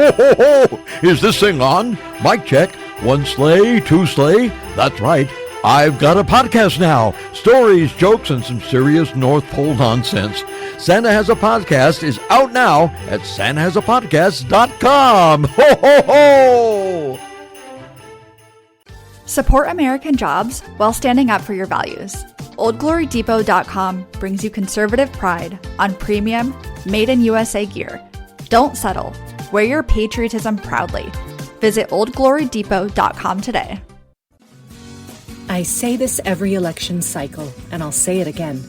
Ho, ho, ho! Is this thing on? Mic check. One sleigh, two sleigh. That's right. I've got a podcast now. Stories, jokes, and some serious North Pole nonsense. Santa Has a Podcast is out now at santahasapodcast.com. Ho, ho, ho! Support American jobs while standing up for your values. OldGloryDepot.com brings you conservative pride on premium, made-in-USA gear. Don't settle. Wear your patriotism proudly. Visit OldGloryDepot.com today. I say this every election cycle, and I'll say it again.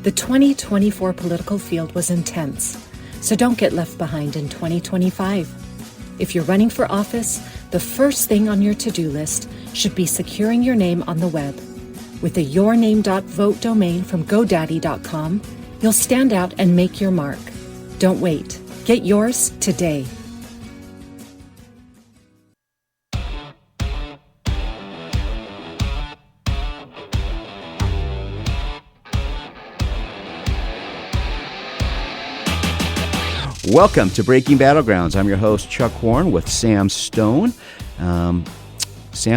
The 2024 political field was intense, so don't get left behind in 2025. If you're running for office, the first thing on your to-do list should be securing your name on the web. With a yourname.vote domain from GoDaddy.com, you'll stand out and make your mark. Don't wait. Get yours today. Welcome to Breaking Battlegrounds. I'm your host, Chuck Horn, with Sam Stone. Sam,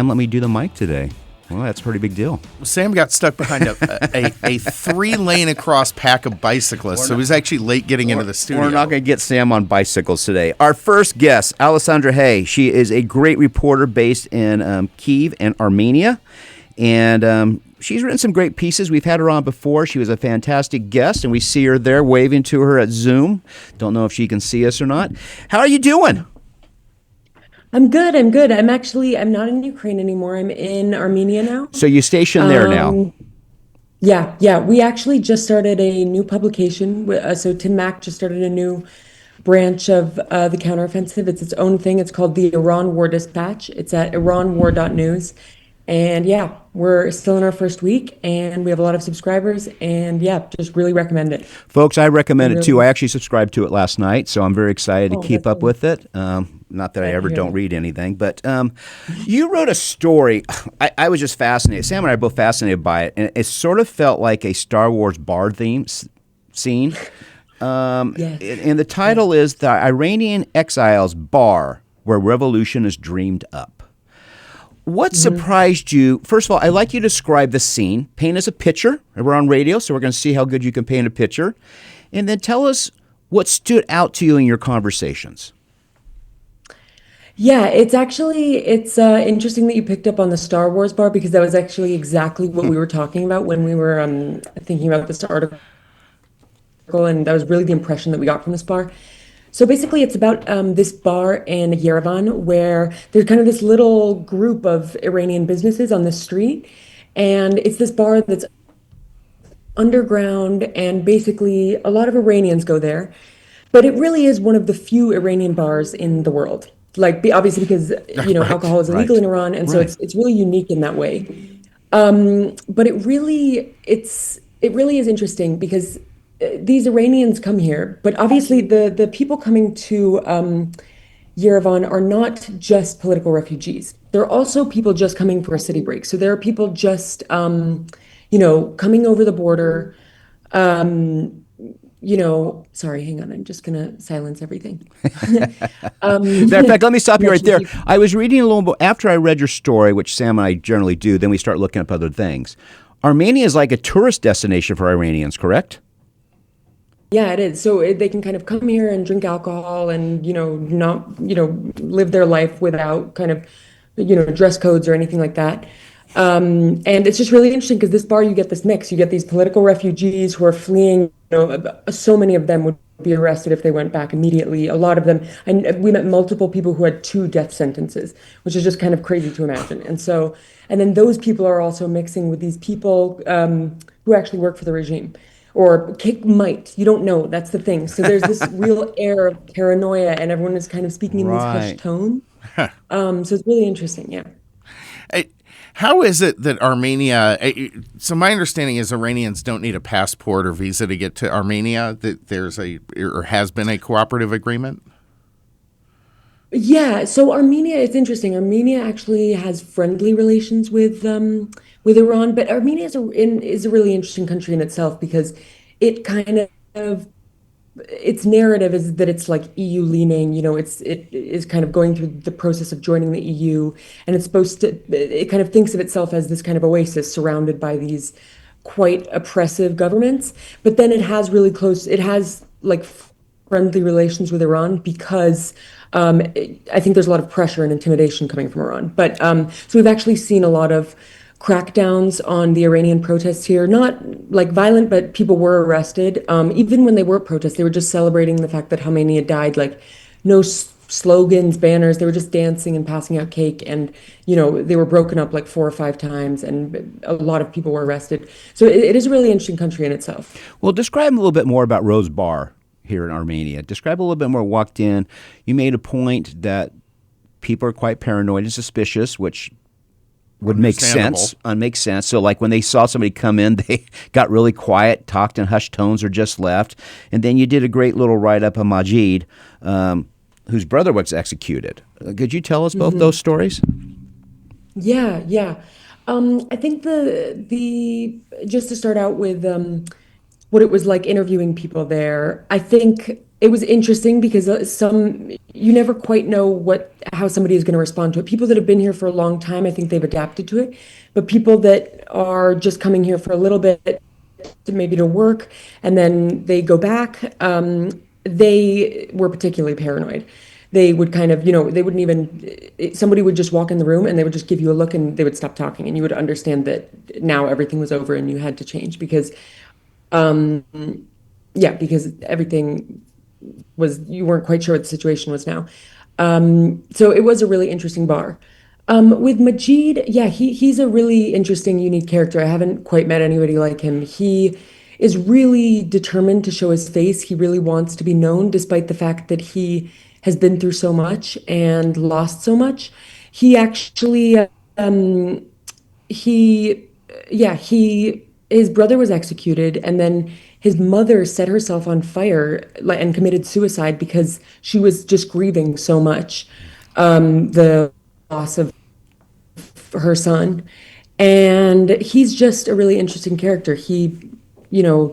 let me do the mic today. Well, that's a pretty big deal. Sam got stuck behind a 3-lane across pack of bicyclists, so he was actually late getting into the studio. We're not going to get Sam on bicycles today. Our first guest, Alessandra Hay. She is a great reporter based in Kiev and Armenia, and she's written some great pieces. We've had her on before. She was a fantastic guest, and we see her there waving to her at Zoom. Don't know if she can see us or not. How are you doing? I'm good. I'm not in Ukraine anymore. I'm in Armenia now. So you stationed there now? Yeah. We actually just started a new publication. So Tim Mack just started a new branch of the counteroffensive. It's its own thing. It's called the Iran War Dispatch. It's at iranwar.news. And yeah, we're still in our first week, and we have a lot of subscribers, and yeah, just really recommend it. Folks, I recommend it too. I actually subscribed to it last night, so I'm very excited to keep up with it. Not that I ever don't read anything, but you wrote a story. I was just fascinated. Sam and I are both fascinated by it, and it sort of felt like a Star Wars bar theme scene. And the title is The Iranian Exiles Bar, Where Revolution is Dreamed Up. What surprised you? First of all, I'd like you to describe the scene. Paint us a picture. We're on radio, so we're going to see how good you can paint a picture. And then tell us what stood out to you in your conversations. Yeah, it's interesting that you picked up on the Star Wars bar, because that was actually exactly what we were talking about when we were thinking about this article, and that was really the impression that we got from this bar. So basically, it's about this bar in Yerevan where there's kind of this little group of Iranian businesses on the street, and it's this bar that's underground, and basically a lot of Iranians go there, but it really is one of the few Iranian bars in the world. Like, obviously, because alcohol is illegal in Iran, and so it's really unique in that way. But it really is interesting because these Iranians come here, but obviously the people coming to Yerevan are not just political refugees. They're also people just coming for a city break. So there are people just, coming over the border. Sorry, hang on. I'm just going to silence everything. Matter of fact, let me stop you right there. I was reading a little bit after I read your story, which Sam and I generally do. Then we start looking up other things. Armenia is like a tourist destination for Iranians, correct? Yeah, it is. So they can kind of come here and drink alcohol and, not, live their life without kind of, dress codes or anything like that. And it's just really interesting because this bar, you get this mix. You get these political refugees who are fleeing. So many of them would be arrested if they went back immediately. A lot of them, and we met multiple people who had 2 death sentences, which is just kind of crazy to imagine. And then those people are also mixing with these people who actually work for the regime. Or might. You don't know. That's the thing. So there's this real air of paranoia, and everyone is kind of speaking in this hushed tone. So it's really interesting, yeah. How is it that Armenia, so my understanding is Iranians don't need a passport or visa to get to Armenia, that there's or has been a cooperative agreement? Yeah, so Armenia, it's interesting. Armenia actually has friendly relations with Iran, but Armenia is a really interesting country in itself because it kind of its narrative is that it's like EU leaning, it is kind of going through the process of joining the EU, and it kind of thinks of itself as this kind of oasis surrounded by these quite oppressive governments. But then it has like friendly relations with Iran because I think there's a lot of pressure and intimidation coming from Iran. But so we've actually seen a lot of crackdowns on the Iranian protests here, not like violent, but people were arrested. Even when they were protests, they were just celebrating the fact that Khomeini had died. Like no slogans, banners. They were just dancing and passing out cake. And, they were broken up like 4 or 5 times and a lot of people were arrested. So it is a really interesting country in itself. Well, describe a little bit more about Rose Bar here in Armenia. Describe a little bit more. Walked in, you made a point that people are quite paranoid and suspicious, which would make sense. Makes sense. So, like when they saw somebody come in, they got really quiet, talked in hushed tones, or just left. And then you did a great little write up of Majid, whose brother was executed. Could you tell us both those stories? Yeah, yeah. I think the just to start out with what it was like interviewing people there. I think it was interesting because you never quite know how somebody is going to respond to it. People that have been here for a long time, I think they've adapted to it, but people that are just coming here for a little bit, maybe to work, and then they go back, they were particularly paranoid. They would kind of, they wouldn't even, somebody would just walk in the room and they would just give you a look and they would stop talking and you would understand that now everything was over and you had to change because because everything you weren't quite sure what the situation was now. So it was a really interesting bar. With Majid, yeah, he's a really interesting, unique character. I haven't quite met anybody like him. He is really determined to show his face. He really wants to be known, despite the fact that he has been through so much and lost so much. He actually, his brother was executed, and then his mother set herself on fire and committed suicide because she was just grieving so much the loss of her son. And he's just a really interesting character. He,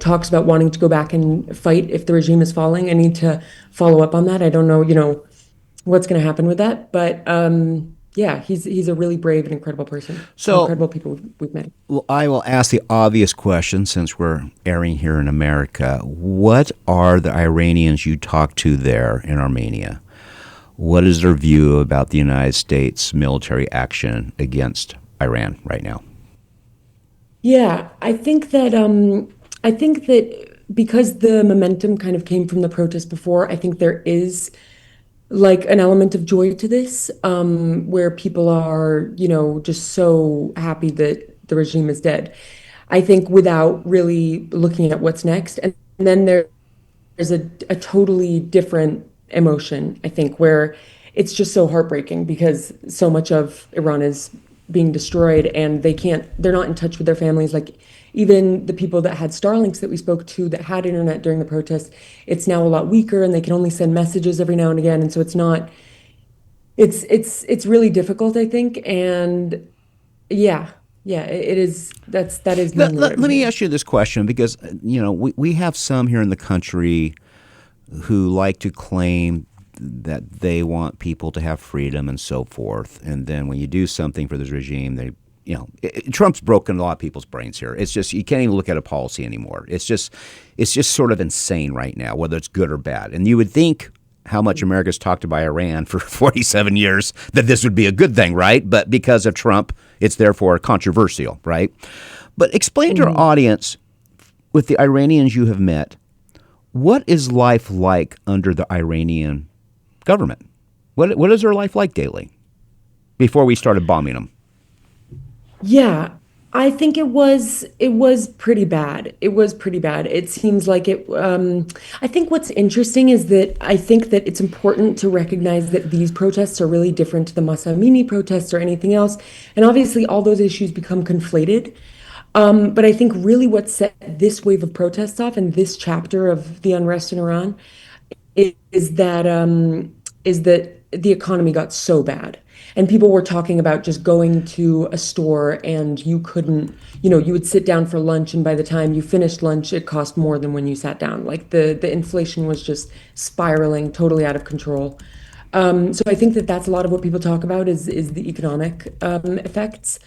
talks about wanting to go back and fight if the regime is falling. I need to follow up on that. I don't know, what's going to happen with that, but yeah, he's a really brave and incredible person. So incredible people we've met. Well, I will ask the obvious question since we're airing here in America. What are the Iranians you talk to there in Armenia? What is their view about the United States military action against Iran right now? Yeah, I think that because the momentum kind of came from the protest before, I think there is like an element of joy to this, where people are, just so happy that the regime is dead. I think without really looking at what's next. And then there's a totally different emotion, I think, where it's just so heartbreaking because so much of Iran is being destroyed and they're not in touch with their families. Like even the people that had Starlinks that we spoke to that had internet during the protest, it's now a lot weaker and they can only send messages every now and again. And so it's really difficult, I think. And yeah, it is. That is. Let me ask you this question because, we have some here in the country who like to claim that they want people to have freedom and so forth. And then when you do something for this regime, Trump's broken a lot of people's brains here. It's just, you can't even look at a policy anymore. It's just sort of insane right now, whether it's good or bad. And you would think how much America's talked about Iran for 47 years that this would be a good thing, right? But because of Trump, it's therefore controversial, right? But explain to our audience, with the Iranians you have met, what is life like under the Iranian government? What is their life like daily before we started bombing them? Yeah, I think it was pretty bad. It was pretty bad. It seems like it. I think what's interesting is that I think that it's important to recognize that these protests are really different to the Masa Amini protests or anything else. And obviously, all those issues become conflated. But I think really what set this wave of protests off and this chapter of the unrest in Iran is that the economy got so bad. And people were talking about just going to a store and you couldn't, you would sit down for lunch, and by the time you finished lunch, it cost more than when you sat down. Like the inflation was just spiraling totally out of control. So I think that that's a lot of what people talk about is the economic effects.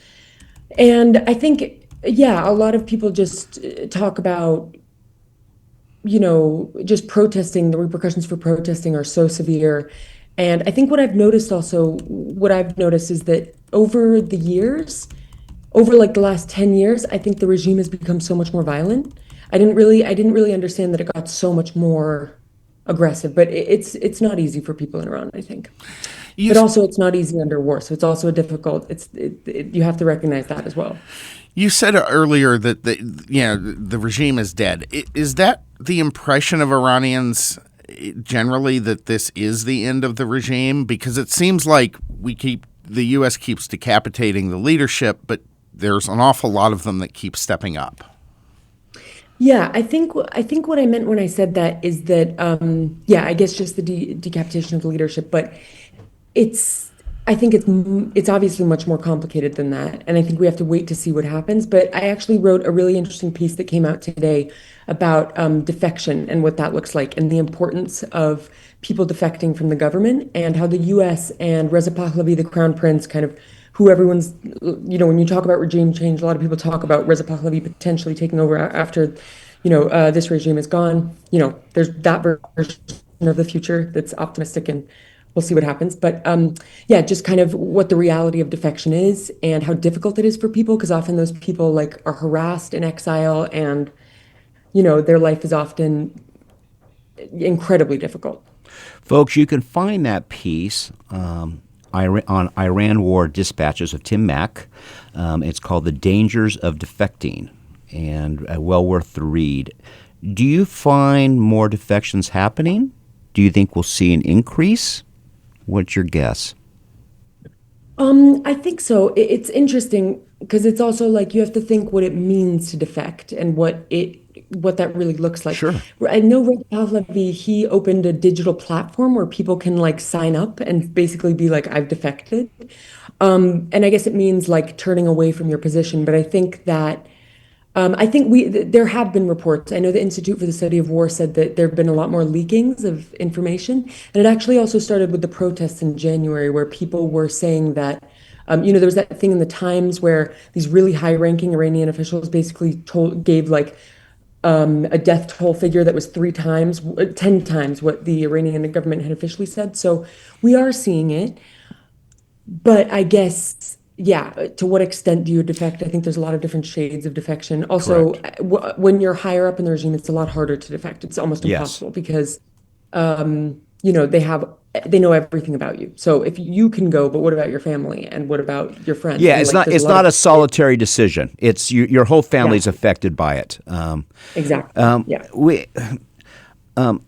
And I think, yeah, a lot of people just talk about, just protesting. The repercussions for protesting are so severe. And I think what I've noticed is that over the years, over like the last 10 years, I think the regime has become so much more violent. I didn't really understand that it got so much more aggressive, but it's not easy for people in Iran, I think. You, But also it's not easy under war, so it's also you have to recognize that as well. you said earlier that the regime is dead. Is that the impression of Iranians generally, that this is the end of the regime? Because it seems like the U.S. keeps decapitating the leadership, but there's an awful lot of them that keep stepping up. Yeah, I think what I meant when I said that is that yeah, I guess just the decapitation of the leadership, but it's I think it's obviously much more complicated than that, and I think we have to wait to see what happens. But I actually wrote a really interesting piece that came out today about defection and what that looks like, and the importance of people defecting from the government, and how the U.S. and Reza Pahlavi, the crown prince, kind of who everyone's, when you talk about regime change, a lot of people talk about Reza Pahlavi potentially taking over after, this regime is gone. There's that version of the future that's optimistic, and we'll see what happens. But yeah, just kind of what the reality of defection is and how difficult it is for people, because often those people like are harassed in exile, and their life is often incredibly difficult. Folks, you can find that piece on Iran War Dispatches of Tim Mack. It's called The Dangers of Defecting, and well worth the read. Do you find more defections happening? Do you think we'll see an increase? What's your guess? I think so. It's interesting because it's also like you have to think what it means to defect and what that really looks like. Sure. I know Reza Pahlavi, he opened a digital platform where people can like sign up and basically be like, I've defected. And I guess it means like turning away from your position. But I think that there have been reports. I know the Institute for the Study of War said that there have been a lot more leakings of information. And it actually also started with the protests in January, where people were saying that, there was that thing in the Times where these really high-ranking Iranian officials basically gave like a death toll figure that was 10 times what the Iranian government had officially said. So we are seeing it. But I guess, yeah, to what extent do you defect? I think there's a lot of different shades of defection. Also, when you're higher up in the regime, it's a lot harder to defect. It's almost impossible because, they know everything about you. So if you can go, but what about your family and what about your friends? Yeah, And, it's like, not a solitary decision. It's your whole family's affected by it. Exactly. Yeah.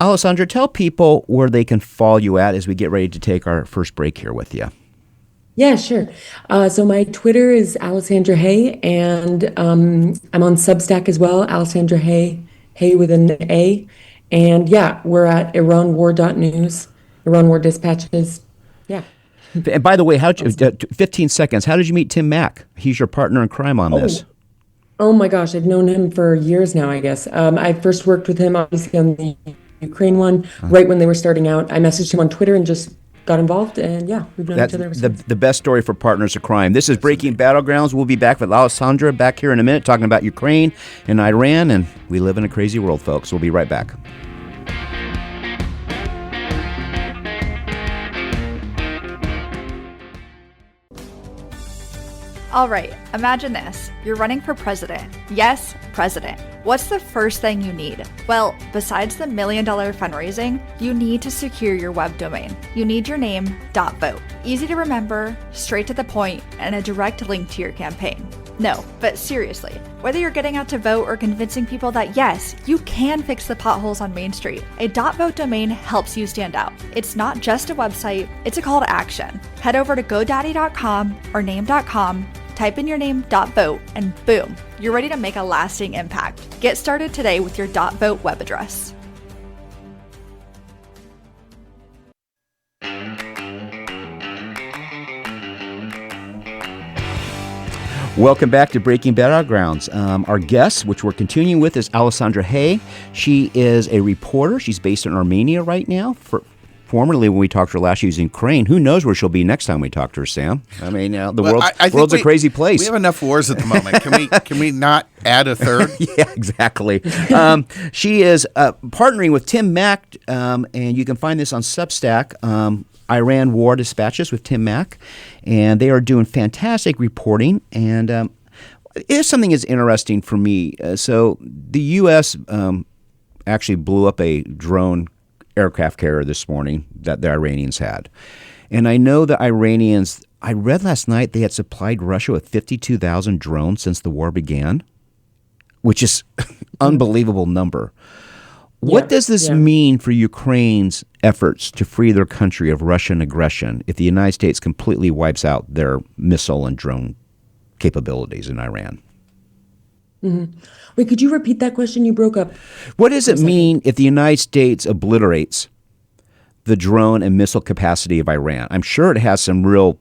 Alessandra, tell people where they can follow you at as we get ready to take our first break here with you. Yeah, sure. So my Twitter is Alessandra Hay, and I'm on Substack as well, Alessandra Hay, Hay with an A. And yeah, we're at iranwar.news, Iran War Dispatches. Yeah. And by the way, 15 seconds, how did you meet Tim Mack? He's your partner in crime on this. Oh my gosh, I've known him for years now, I guess. I first worked with him, obviously, on the Ukraine one, right when they were starting out. I messaged him on Twitter and just got involved, and yeah, we've known each other ever since. The best story for partners of crime. This is Breaking Battlegrounds. We'll be back with Alessandra back here in a minute talking about Ukraine and Iran, and we live in a crazy world, folks. We'll be right back. All right, imagine this. You're running for president. Yes, president. What's the first thing you need? Well, besides the $1 million fundraising, you need to secure your web domain. You need your name, .vote. Easy to remember, straight to the point, and a direct link to your campaign. No, but seriously, whether you're getting out to vote or convincing people that yes, you can fix the potholes on Main Street, a .vote domain helps you stand out. It's not just a website, it's a call to action. Head over to godaddy.com or name.com, type in your name, .vote, and boom, you're ready to make a lasting impact. Get started today with your .vote web address. Welcome back to Breaking Battlegrounds. Our guest, which we're continuing with, is Alessandra Hay. She is a reporter. She's based in Armenia right now. Formerly, when we talked to her last, she was in Ukraine. Who knows where she'll be next time we talk to her, Sam? I mean, world's a crazy place. We have enough wars at the moment. Can we not add a third? Yeah, exactly. She is partnering with Tim Mack, and you can find this on Substack, Iran War Dispatches with Tim Mack, and they are doing fantastic reporting. And here's something that's interesting for me. So the U.S. Actually blew up a drone aircraft carrier this morning that the Iranians had. And I know the Iranians, I read last night they had supplied Russia with 52,000 drones since the war began, which is unbelievable number. What does this mean for Ukraine's efforts to free their country of Russian aggression if the United States completely wipes out their missile and drone capabilities in Iran? Mm-hmm. Wait, could you repeat that question? You broke up. What does it mean if the United States obliterates the drone and missile capacity of Iran? I'm sure it has some real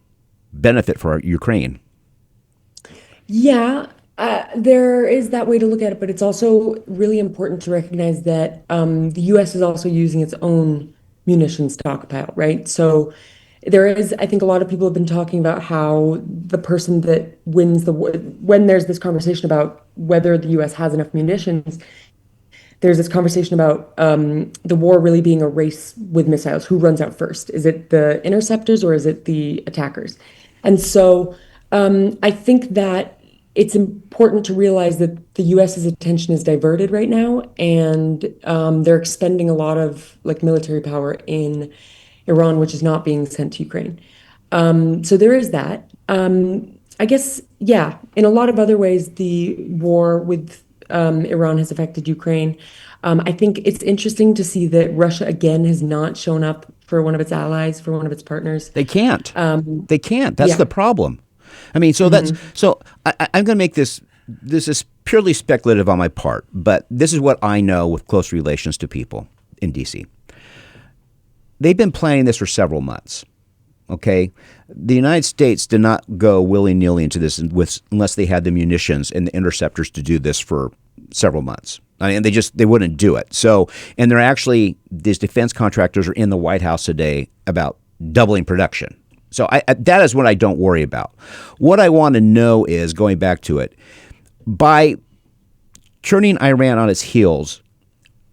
benefit for Ukraine. Yeah, there is that way to look at it, but it's also really important to recognize that the U.S. is also using its own munitions stockpile, right? So there is, I think a lot of people have been talking about how the person that wins the war, when there's this conversation about whether the U.S. has enough munitions, there's this conversation about the war really being a race with missiles. Who runs out first? Is it the interceptors or is it the attackers? And so I think that it's important to realize that the U.S.'s attention is diverted right now, and they're expending a lot of military power in Iran, which is not being sent to Ukraine. So there is that. I guess, in a lot of other ways, the war with Iran has affected Ukraine. I think it's interesting to see that Russia, again, has not shown up for one of its allies, for one of its partners. They can't. They can't. That's the problem. I mean, so that's so I'm going to make this is purely speculative on my part, but this is what I know with close relations to people in D.C. They've been planning this for several months, okay? The United States did not go willy-nilly into this unless they had the munitions and the interceptors to do this for several months. I mean, they wouldn't do it. So, and they're actually, these defense contractors are in the White House today about doubling production. So that is what I don't worry about. What I want to know is, going back to it, by turning Iran on its heels,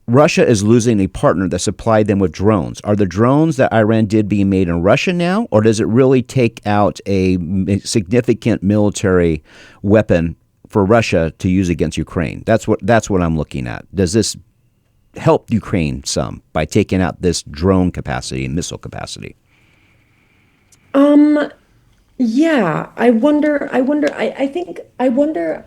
Russia is losing a partner that supplied them with drones. Are the drones that Iran did being made in Russia now, or does it really take out a significant military weapon for Russia to use against Ukraine? That's what I'm looking at. Does this help Ukraine some by taking out this drone capacity and missile capacity? Yeah, I wonder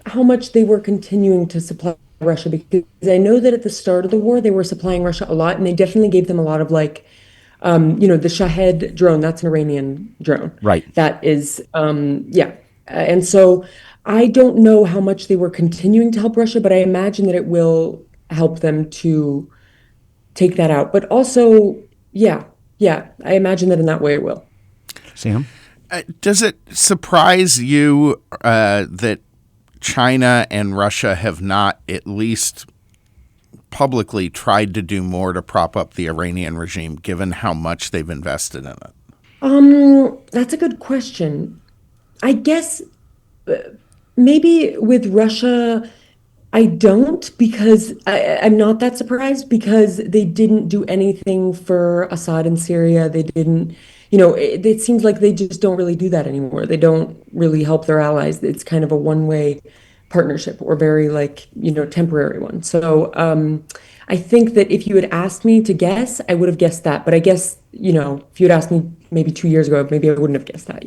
how much they were continuing to supply Russia, because I know that at the start of the war they were supplying Russia a lot, and they definitely gave them a lot of the Shahed drone. That's an Iranian drone, right? That is, and so I don't know how much they were continuing to help Russia, but I imagine that it will help them to take that out. But also, I imagine that in that way it will. Sam, does it surprise you that China and Russia have not at least publicly tried to do more to prop up the Iranian regime, given how much they've invested in it? That's a good question. I guess maybe with Russia, I don't, because I'm not that surprised, because they didn't do anything for Assad in Syria. They didn't, it seems like they just don't really do that anymore. They don't really help their allies. It's kind of a one-way partnership, or very temporary one. So I think that if you had asked me to guess, I would have guessed that. But I guess, if you had asked me maybe 2 years ago, maybe I wouldn't have guessed that,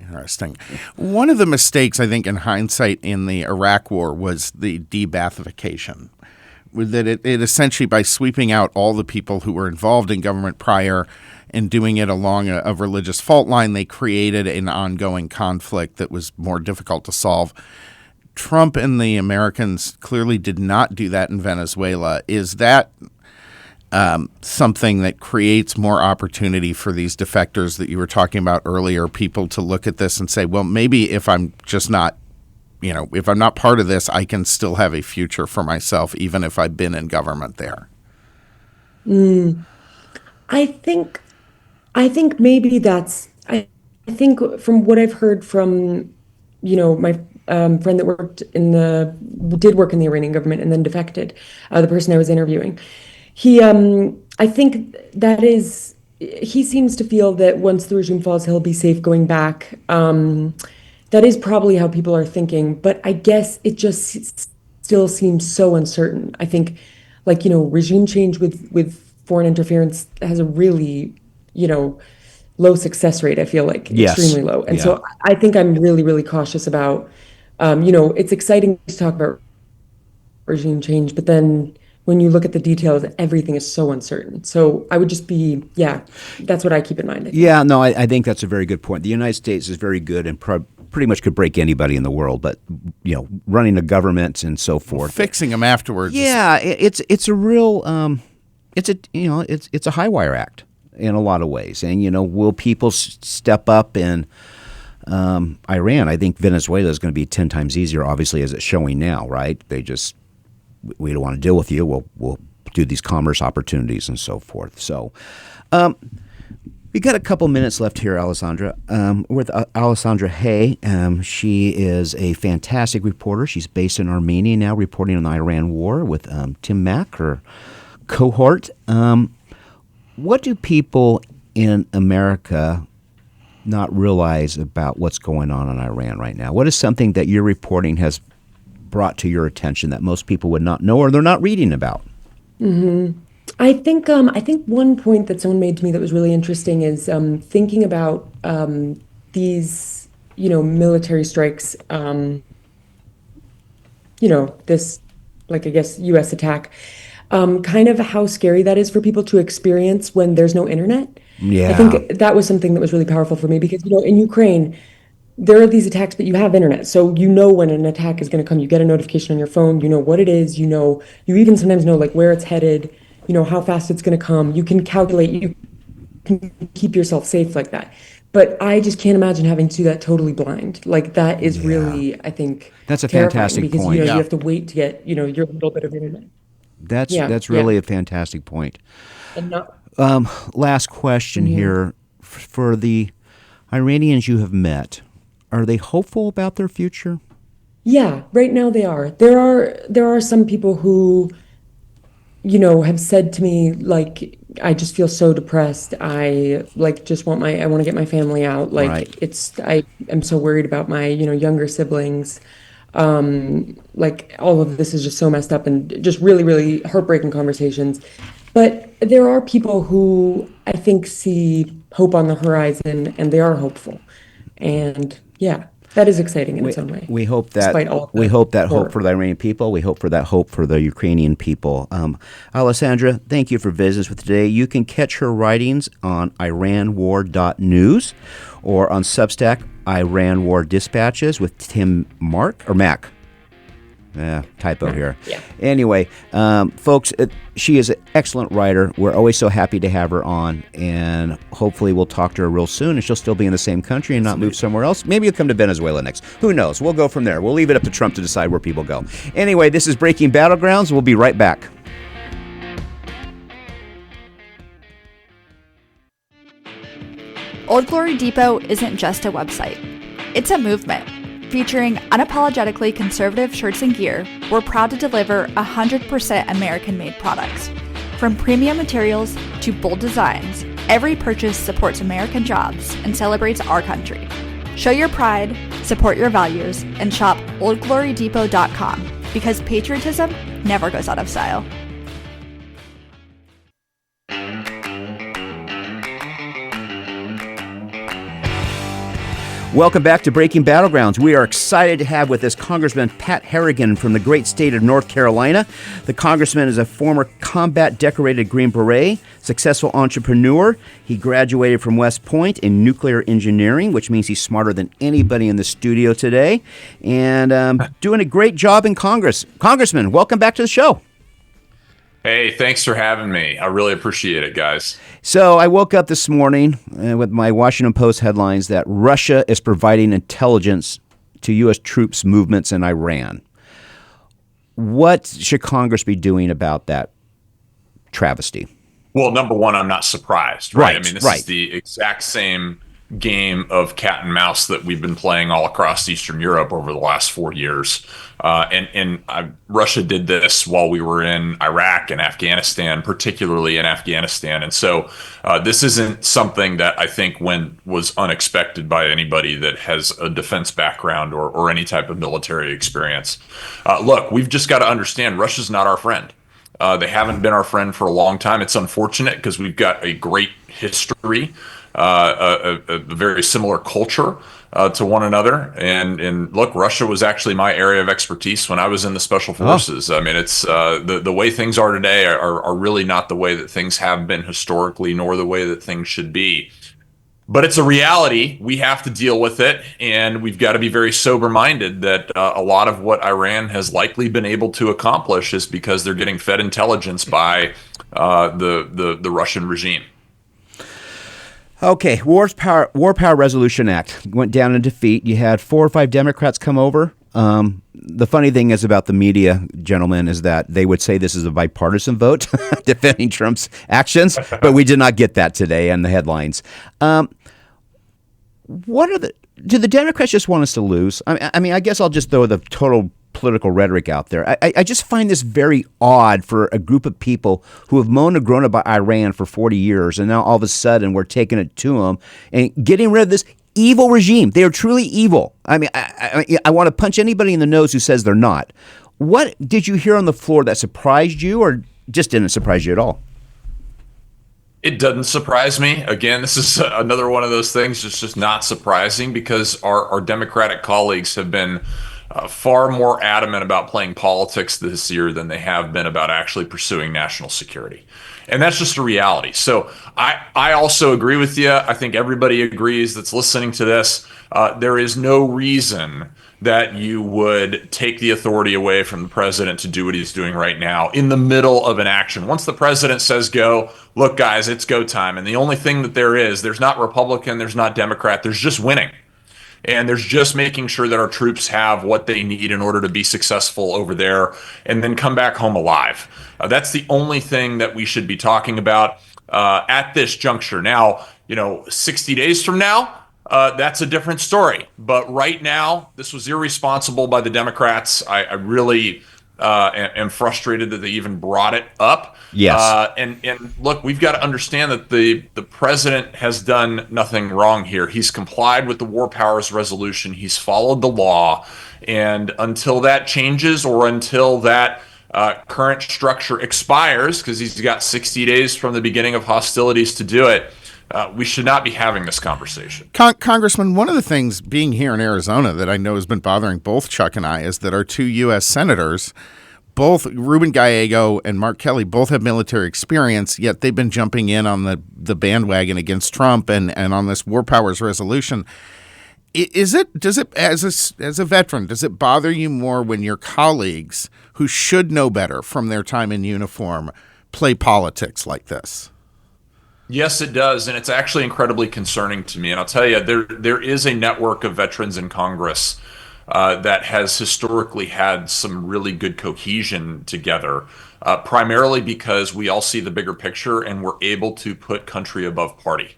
Interesting. One of the mistakes, I think, in hindsight in the Iraq War was the de-Baathification. That it essentially, by sweeping out all the people who were involved in government prior and doing it along a religious fault line, they created an ongoing conflict that was more difficult to solve. Trump and the Americans clearly did not do that in Venezuela. Is that something that creates more opportunity for these defectors that you were talking about earlier, people to look at this and say, well, maybe if I'm just not if I'm not part of this, I can still have a future for myself, even if I've been in government there? I think maybe I think from what I've heard from, my friend that did work in the Iranian government and then defected, the person I was interviewing, I think he seems to feel that once the regime falls, he'll be safe going back. That is probably how people are thinking, but I guess it just still seems so uncertain. I think, regime change with foreign interference has a really, low success rate, I feel like, Yes. extremely low. And Yeah. so I think I'm really, really cautious about, it's exciting to talk about regime change, but then when you look at the details, everything is so uncertain. So I would just that's what I keep in mind. I think. Yeah, no, I think that's a very good point. The United States is very good and pretty much could break anybody in the world, but running a government and so forth, Fixing them afterwards. Yeah, it's a real it's a high wire act in a lot of ways. And will people step up in Iran? I think Venezuela is going to be 10 times easier, obviously, as it's showing now. Right? We don't want to deal with you. We'll do these commerce opportunities and so forth. So. We got a couple minutes left here, Alessandra. With Alessandra Hay. She is a fantastic reporter. She's based in Armenia now, reporting on the Iran war with Tim Mack, her cohort. What do people in America not realize about what's going on in Iran right now? What is something that your reporting has brought to your attention that most people would not know or they're not reading about? Mm-hmm. I think one point that someone made to me that was really interesting is thinking about these military strikes, this, I guess, U.S. attack, kind of how scary that is for people to experience when there's no internet. Yeah. I think that was something that was really powerful for me because in Ukraine there are these attacks, but you have internet, so when an attack is going to come. You get a notification on your phone. You know what it is. You even sometimes know where it's headed. How fast it's going to come. You can calculate, you can keep yourself safe like that. But I just can't imagine having to do that totally blind. That is really, I think, that's a terrifying fantastic because, point. you have to wait to get, your little bit of internet. That's really a fantastic point. And not, last question here. For the Iranians you have met, are they hopeful about their future? Yeah, right now they are. There are some people who have said to me, I just feel so depressed. I just want I want to get my family out. Right. I am so worried about my, younger siblings. All of this is just so messed up and just really, really heartbreaking conversations. But there are people who I think see hope on the horizon and they are hopeful. And that is exciting in its own way. We hope that horror. hope for the Iranian people. We hope for that hope for the Ukrainian people. Alessandra, thank you for visiting us with today. You can catch her writings on IranWar.news or on Substack, Iran War Dispatches with Tim Mack. Typo here. Yeah. Anyway, folks, she is an excellent writer. We're always so happy to have her on, and hopefully we'll talk to her real soon, and she'll still be in the same country and not move somewhere else. Maybe you'll come to Venezuela next. Who knows? We'll go from there. We'll leave it up to Trump to decide where people go. Anyway, this is Breaking Battlegrounds. We'll be right back. Old Glory Depot isn't just a website. It's a movement. Featuring unapologetically conservative shirts and gear, we're proud to deliver 100% American-made products. From premium materials to bold designs, every purchase supports American jobs and celebrates our country. Show your pride, support your values, and shop oldglorydepot.com because patriotism never goes out of style. Welcome back to Breaking Battlegrounds. We are excited to have with us Congressman Pat Harrigan from the great state of North Carolina. The congressman is a former combat decorated Green Beret, successful entrepreneur. He graduated from West Point in nuclear engineering, which means he's smarter than anybody in the studio today, and doing a great job in Congress. Congressman, welcome back to the show. Hey, thanks for having me. I really appreciate it, guys. So I woke up this morning with my Washington Post headlines that Russia is providing intelligence to U.S. troops movements in Iran. What should Congress be doing about that travesty? Well, number one, I'm not surprised, right? I mean, this Right. is the exact same game of cat and mouse that we've been playing all across Eastern Europe over the last 4 years. Russia did this while we were in Iraq and Afghanistan, particularly in Afghanistan. And so this isn't something that I think was unexpected by anybody that has a defense background or any type of military experience. Look, we've just got to understand Russia's not our friend. They haven't been our friend for a long time. It's unfortunate because we've got a great history, a very similar culture to one another. And look, Russia was actually my area of expertise when I was in the special forces. I mean, it's the way things are today are really not the way that things have been historically, nor the way that things should be. But it's a reality. We have to deal with it, and we've got to be very sober-minded that a lot of what Iran has likely been able to accomplish is because they're getting fed intelligence by the Russian regime. Okay, War Power Resolution Act went down in defeat. You had 4 or 5 Democrats come over. The funny thing is about the media, gentlemen, is that they would say this is a bipartisan vote defending Trump's actions, but we did not get that today in the headlines. Do the Democrats just want us to lose? I mean, I guess I'll just throw the total political rhetoric out there. I just find this very odd for a group of people who have moaned and groaned about Iran for 40 years, and now all of a sudden we're taking it to them and getting rid of this evil regime. They are truly evil. I mean, I want to punch anybody in the nose who says they're not. What did you hear on the floor that surprised you or just didn't surprise you at all? It doesn't surprise me. Again, this is another one of those things that's just not surprising because our Democratic colleagues have been far more adamant about playing politics this year than they have been about actually pursuing national security. And that's just a reality. So I also agree with you. I think everybody agrees that's listening to this. There is no reason that you would take the authority away from the president to do what he's doing right now in the middle of an action. Once the president says go, look, guys, it's go time. And the only thing that there's not Republican, there's not Democrat, there's just winning. And there's just making sure that our troops have what they need in order to be successful over there and then come back home alive. That's the only thing that we should be talking about at this juncture. Now, 60 days from now, that's a different story. But right now, this was irresponsible by the Democrats. I really am frustrated that they even brought it up. Yes. And look, we've got to understand that the president has done nothing wrong here. He's complied with the War Powers Resolution. He's followed the law. And until that changes or until that current structure expires, because he's got 60 days from the beginning of hostilities to do it, we should not be having this conversation. Congressman, one of the things being here in Arizona that I know has been bothering both Chuck and I is that our 2 U.S. senators, both Ruben Gallego and Mark Kelly, both have military experience, yet they've been jumping in on the bandwagon against Trump and on this War Powers Resolution. Does it as a veteran, does it bother you more when your colleagues who should know better from their time in uniform play politics like this? Yes, it does, and it's actually incredibly concerning to me. And I'll tell you, there is a network of veterans in Congress that has historically had some really good cohesion together, primarily because we all see the bigger picture and we're able to put country above party.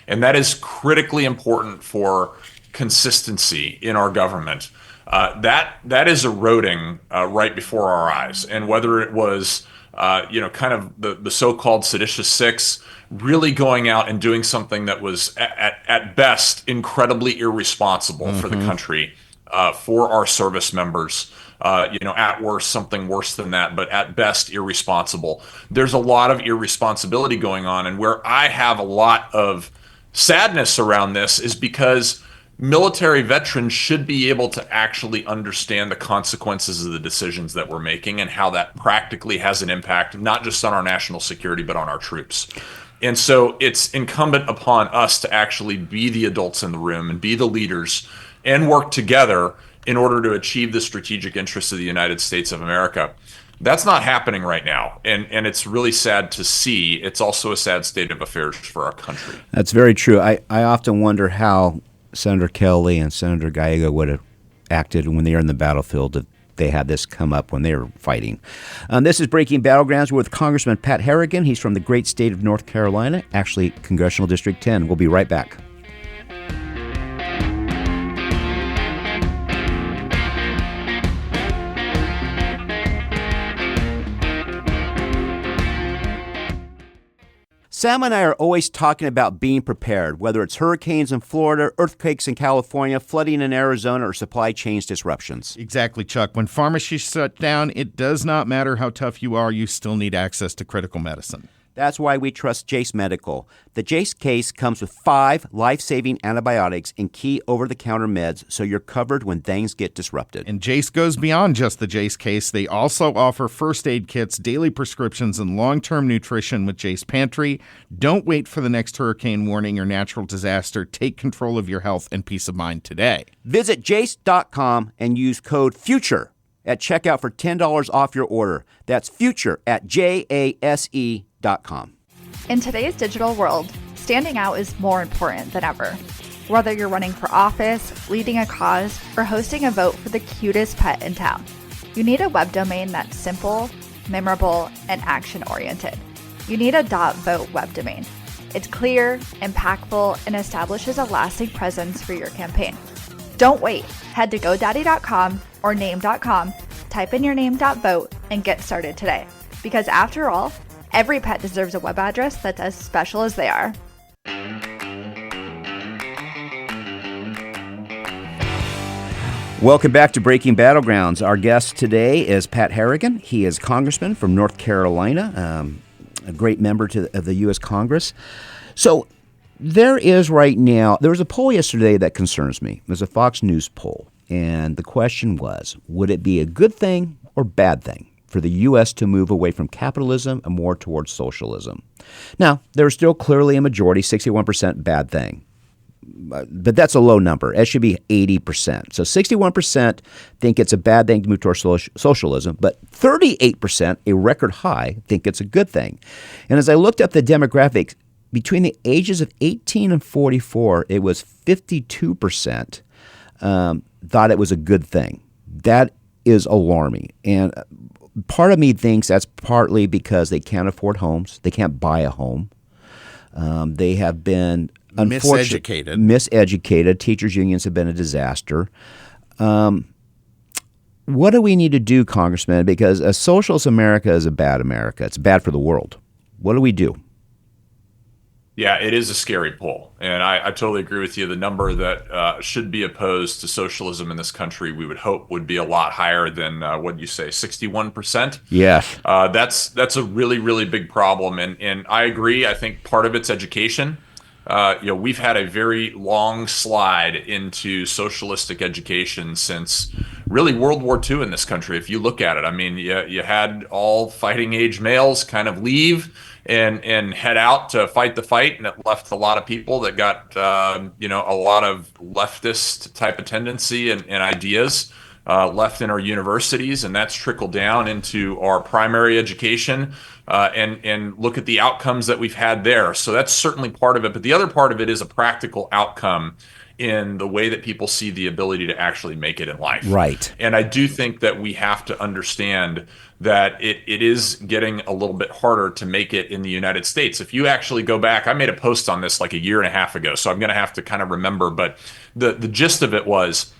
And that is critically important for consistency in our government. That is eroding right before our eyes. And whether it was kind of the so-called seditious six, really going out and doing something that was at best incredibly irresponsible for the country, for our service members, at worst something worse than that, but at best irresponsible. There's a lot of irresponsibility going on, and where I have a lot of sadness around this is because military veterans should be able to actually understand the consequences of the decisions that we're making and how that practically has an impact, not just on our national security, but on our troops. And so it's incumbent upon us to actually be the adults in the room and be the leaders and work together in order to achieve the strategic interests of the United States of America. That's not happening right now, and it's really sad to see. It's also a sad state of affairs for our country. That's very true. I often wonder how Senator Kelly and Senator Gallego would have acted when they were in the battlefield. If they had this come up when they were fighting. This is Breaking Battlegrounds with Congressman Pat Harrigan. He's from the great state of North Carolina, actually Congressional District 10. We'll be right back. Sam and I are always talking about being prepared, whether it's hurricanes in Florida, earthquakes in California, flooding in Arizona, or supply chains disruptions. Exactly, Chuck. When pharmacies shut down, it does not matter how tough you are, you still need access to critical medicine. That's why we trust Jace Medical. The Jace case comes with 5 life-saving antibiotics and key over-the-counter meds, so you're covered when things get disrupted. And Jace goes beyond just the Jace case. They also offer first aid kits, daily prescriptions, and long-term nutrition with Jace Pantry. Don't wait for the next hurricane warning or natural disaster. Take control of your health and peace of mind today. Visit jace.com and use code FUTURE at checkout for $10 off your order. That's FUTURE at JASE.com. In today's digital world, standing out is more important than ever. Whether you're running for office, leading a cause, or hosting a vote for the cutest pet in town, you need a web domain that's simple, memorable, and action-oriented. You need a .vote web domain. It's clear, impactful, and establishes a lasting presence for your campaign. Don't wait. Head to GoDaddy.com or Name.com, type in your name.vote, and get started today. Because after all, every pet deserves a web address that's as special as they are. Welcome back to Breaking Battlegrounds. Our guest today is Pat Harrigan. He is congressman from North Carolina, a great member of the U.S. Congress. So there is right now, there was a poll yesterday that concerns me. It was a Fox News poll. And the question was, would it be a good thing or bad thing for the U.S. to move away from capitalism and more towards socialism? Now, there's still clearly a majority, 61% bad thing. But that's a low number. It should be 80%. So 61% think it's a bad thing to move towards socialism, but 38%, a record high, think it's a good thing. And as I looked up the demographics, between the ages of 18 and 44, it was 52% thought it was a good thing. That is alarming. And part of me thinks that's partly because they can't afford homes. They can't buy a home. They have been miseducated. Teachers' unions have been a disaster. What do we need to do, Congressman? Because a socialist America is a bad America. It's bad for the world. What do we do? Yeah, it is a scary poll. And I totally agree with you. The number that should be opposed to socialism in this country, we would hope would be a lot higher than, what you say, 61%? Yes. That's a really, really big problem. And I agree. I think part of it's education. We've had a very long slide into socialistic education since really World War II in this country. If you look at it, I mean, you had all fighting age males kind of leave and head out to fight the fight, and it left a lot of people that got a lot of leftist type of tendency and ideas left in our universities, and that's trickled down into our primary education. And look at the outcomes that we've had there. So that's certainly part of it. But the other part of it is a practical outcome in the way that people see the ability to actually make it in life. Right. And I do think that we have to understand that it is getting a little bit harder to make it in the United States. If you actually go back, I made a post on this like a year and a half ago, so I'm going to have to kind of remember. But the gist of it was,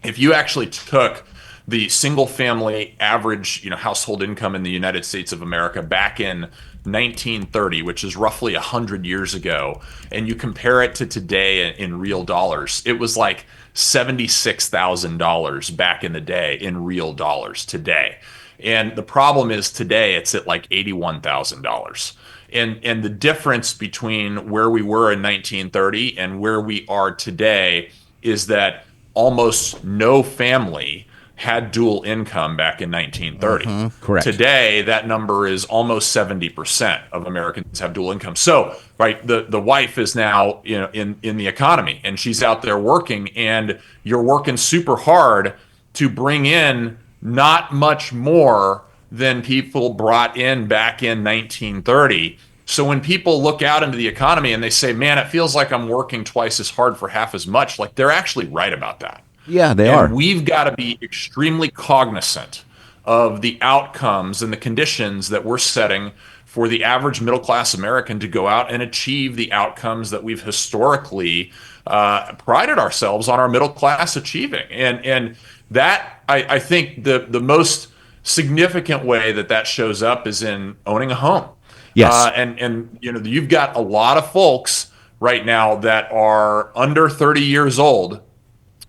if you actually took the single family average, household income in the United States of America back in 1930, which is roughly 100 years ago, and you compare it to today in real dollars, it was like $76,000 back in the day in real dollars today. And the problem is today it's at like $81,000. And the difference between where we were in 1930 and where we are today is that almost no family had dual income back in 1930. Correct. Today, that number is almost 70% of Americans have dual income. So, right, the wife is now in the economy, and she's out there working, and you're working super hard to bring in not much more than people brought in back in 1930. So when people look out into the economy and they say, man, it feels like I'm working twice as hard for half as much, like they're actually right about that. Yeah, they And are. we've got to be extremely cognizant of the outcomes and the conditions that we're setting for the average middle class American to go out and achieve the outcomes that we've historically prided ourselves on our middle class achieving. And that I think the most significant way that that shows up is in owning a home. Yes. And you've got a lot of folks right now that are under 30 years old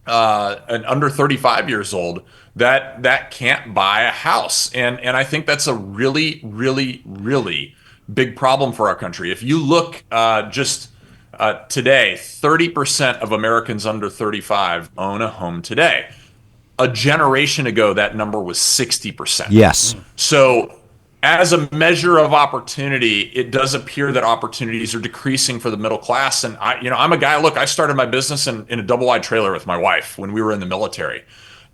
and under 35 years old that can't buy a house. And I think that's a really, really, really big problem for our country. If you look just today, 30% of Americans under 35 own a home today. A generation ago, that number was 60%. Yes. So, as a measure of opportunity, it does appear that opportunities are decreasing for the middle class. And I'm a guy. Look, I started my business in a double-wide trailer with my wife when we were in the military,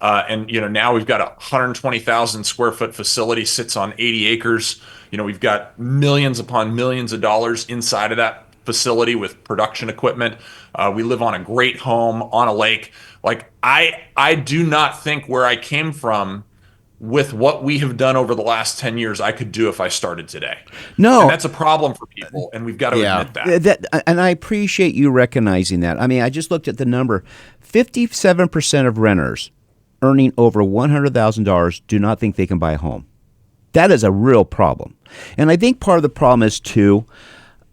and now we've got a 120,000 square foot facility, sits on 80 acres. We've got millions upon millions of dollars inside of that facility with production equipment. We live on a great home on a lake. Like I do not think where I came from with what we have done over the last 10 years, I could do if I started today. No. And that's a problem for people, and we've got to admit that. And I appreciate you recognizing that. I mean, I just looked at the number. 57% of renters earning over $100,000 do not think they can buy a home. That is a real problem. And I think part of the problem is, too,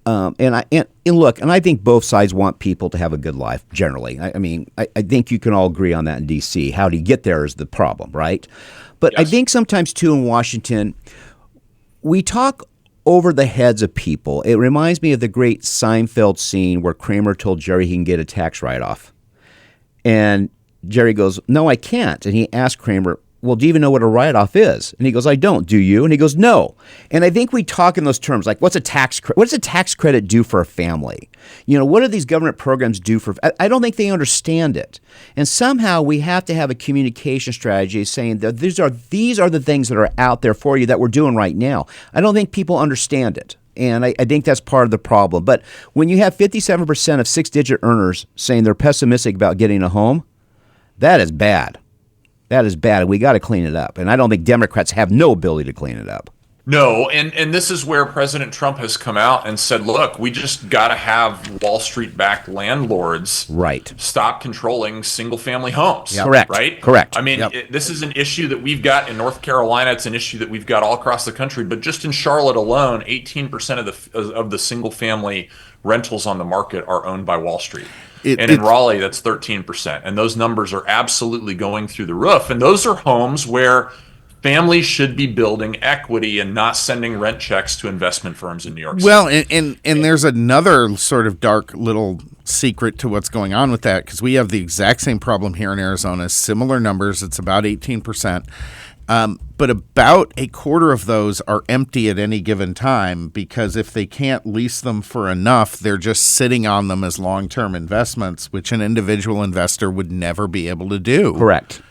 and I think both sides want people to have a good life, generally. I think you can all agree on that in D.C. How do you get there is the problem, right? But yes. I think sometimes, too, in Washington, we talk over the heads of people. It reminds me of the great Seinfeld scene where Kramer told Jerry he can get a tax write-off. And Jerry goes, "No, I can't." And he asked Kramer, "Well, do you even know what a write-off is?" And he goes, "I don't. Do you?" And he goes, "No." And I think we talk in those terms, like, what does a tax credit do for a family? What do these government programs do for? I don't think they understand it. And somehow we have to have a communication strategy saying that these are the things that are out there for you that we're doing right now. I don't think people understand it. And I think that's part of the problem. But when you have 57% of six-digit earners saying they're pessimistic about getting a home, that is bad. That is bad. We got to clean it up. And I don't think Democrats have no ability to clean it up. No, and this is where President Trump has come out and said, look, we just got to have Wall Street-backed landlords stop controlling single-family homes. Yep. Correct. Right? Correct. I mean, this is an issue that we've got in North Carolina. It's an issue that we've got all across the country. But just in Charlotte alone, 18% of the single-family rentals on the market are owned by Wall Street. And in Raleigh, that's 13%. And those numbers are absolutely going through the roof. And those are homes where families should be building equity and not sending rent checks to investment firms in New York City. Well, and there's another sort of dark little secret to what's going on with that, because we have the exact same problem here in Arizona, similar numbers. It's about 18%. But about a quarter of those are empty at any given time, because if they can't lease them for enough, they're just sitting on them as long-term investments, which an individual investor would never be able to do. Correct.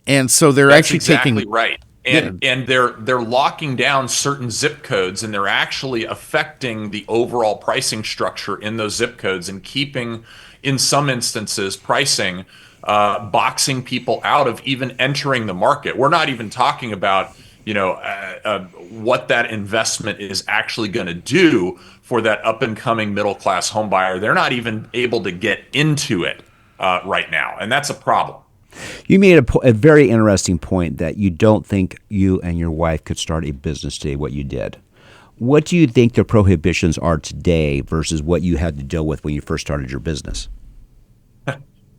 And so they're That's actually exactly taking right. And they're locking down certain zip codes, and they're actually affecting the overall pricing structure in those zip codes and keeping, in some instances, pricing boxing people out of even entering the market. We're not even talking about what that investment is actually going to do for that up and coming middle class home buyer. They're not even able to get into it right now, and that's a problem. You made a very interesting point that you don't think you and your wife could start a business today, what you did. What do you think the prohibitions are today versus what you had to deal with when you first started your business?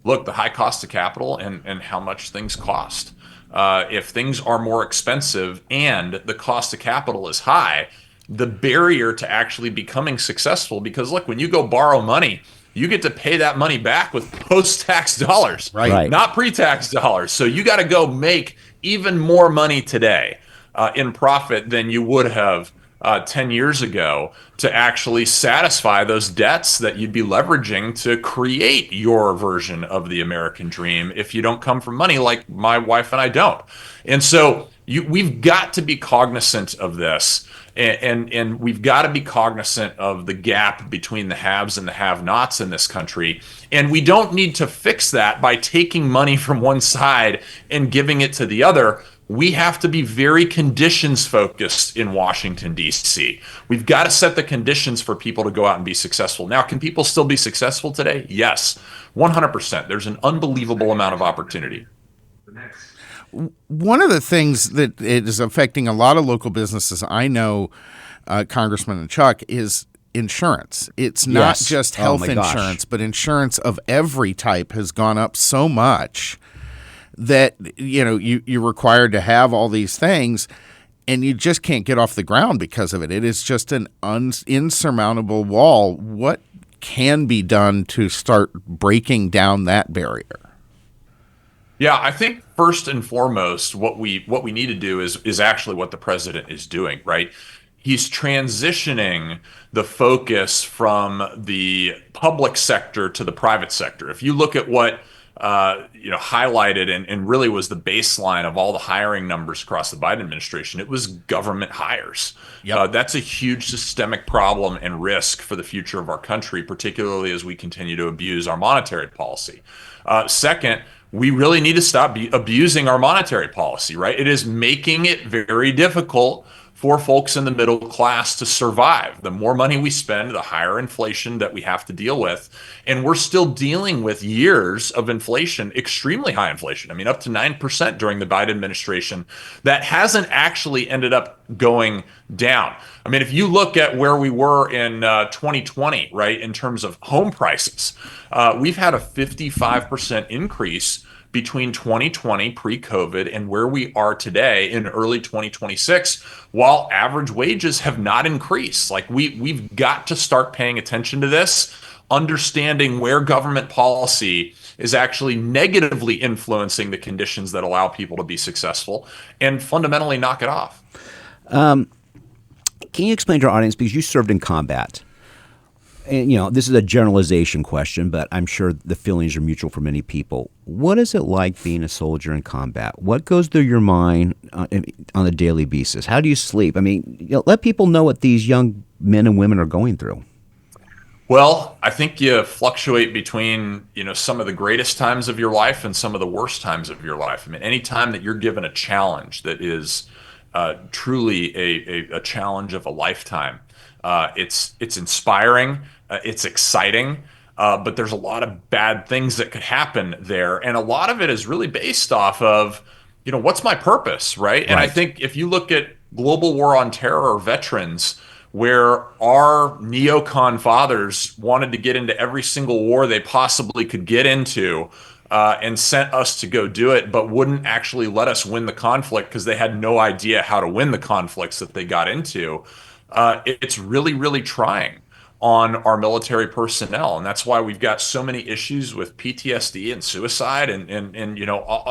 Look, the high cost of capital and how much things cost. If things are more expensive and the cost of capital is high, the barrier to actually becoming successful, because look, when you go borrow money, you get to pay that money back with post-tax dollars, right? Not pre-tax dollars. So you got to go make even more money today in profit than you would have 10 years ago to actually satisfy those debts that you'd be leveraging to create your version of the American dream if you don't come from money like my wife and I don't. And so we've got to be cognizant of this. And we've got to be cognizant of the gap between the haves and the have-nots in this country. And we don't need to fix that by taking money from one side and giving it to the other. We have to be very conditions focused in Washington, D.C. We've got to set the conditions for people to go out and be successful. Now, can people still be successful today? Yes, 100%. There's an unbelievable amount of opportunity. One of the things that is affecting a lot of local businesses, I know, Congressman and Chuck, is insurance. It's not just health insurance, but insurance of every type has gone up so much that you're required to have all these things, and you just can't get off the ground because of it. It is just an insurmountable wall. What can be done to start breaking down that barrier? Yeah, I think first and foremost, what we need to do is actually what the president is doing, right? He's transitioning the focus from the public sector to the private sector. If you look at what highlighted and really was the baseline of all the hiring numbers across the Biden administration, it was government hires. Yep. That's a huge systemic problem and risk for the future of our country, particularly as we continue to abuse our monetary policy. Second, we really need to stop abusing our monetary policy, right? It is making it very difficult for folks in the middle class to survive. The more money we spend, the higher inflation that we have to deal with. And we're still dealing with years of inflation, extremely high inflation. I mean, up to 9% during the Biden administration. That hasn't actually ended up going down. I mean, if you look at where we were in 2020, right, in terms of home prices, we've had a 55% increase between 2020 pre-COVID and where we are today in early 2026, while average wages have not increased. Like we've got to start paying attention to this, understanding where government policy is actually negatively influencing the conditions that allow people to be successful, and fundamentally knock it off. Can you explain to our audience, because you served in combat, and this is a generalization question, but I'm sure the feelings are mutual for many people. What is it like being a soldier in combat? What goes through your mind on a daily basis? How do you sleep? I mean, let people know what these young men and women are going through. Well, I think you fluctuate between, some of the greatest times of your life and some of the worst times of your life. I mean, any time that you're given a challenge that is truly a challenge of a lifetime, it's inspiring, it's exciting, but there's a lot of bad things that could happen there. And a lot of it is really based off of, what's my purpose, right? And I think if you look at global war on terror veterans, where our neocon fathers wanted to get into every single war they possibly could get into, and sent us to go do it, but wouldn't actually let us win the conflict because they had no idea how to win the conflicts that they got into. It's really, really trying on our military personnel. And that's why we've got so many issues with PTSD and suicide. And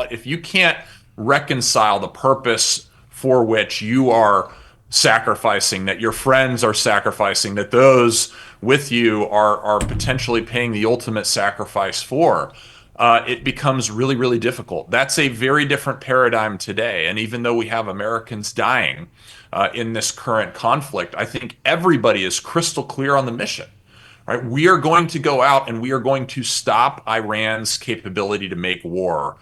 if you can't reconcile the purpose for which you are sacrificing, that your friends are sacrificing, that those with you are potentially paying the ultimate sacrifice for, it becomes really, really difficult. That's a very different paradigm today. And even though we have Americans dying in this current conflict, I think everybody is crystal clear on the mission, right? We are going to go out and we are going to stop Iran's capability to make war,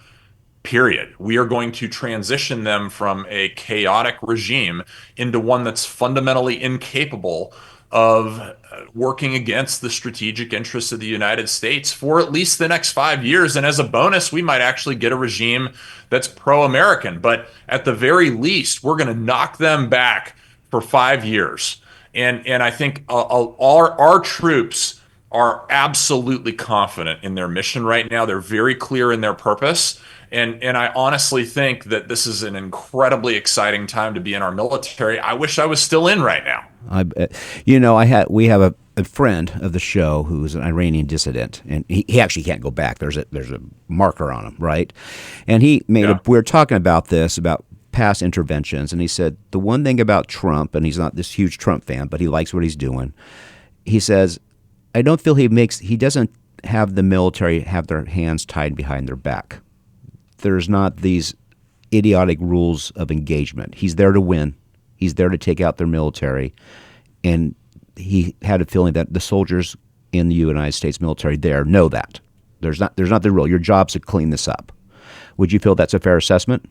period. We are going to transition them from a chaotic regime into one that's fundamentally incapable of working against the strategic interests of the United States for at least the next 5 years. And as a bonus, we might actually get a regime that's pro-American. But at the very least, we're going to knock them back for 5 years. And I think our troops are absolutely confident in their mission right now. They're very clear in their purpose. And I honestly think that this is an incredibly exciting time to be in our military. I wish I was still in right now. We have a friend of the show who's an Iranian dissident, and he actually can't go back. There's a marker on him, right? And we were talking about this, about past interventions, and he said the one thing about Trump, and he's not this huge Trump fan, but he likes what he's doing. He says, I don't feel he doesn't have the military have their hands tied behind their back. There's not these idiotic rules of engagement. He's there to win. He's there to take out their military. And he had a feeling that the soldiers in the United States military there know that. There's not the rule. Your job's to clean this up. Would you feel that's a fair assessment?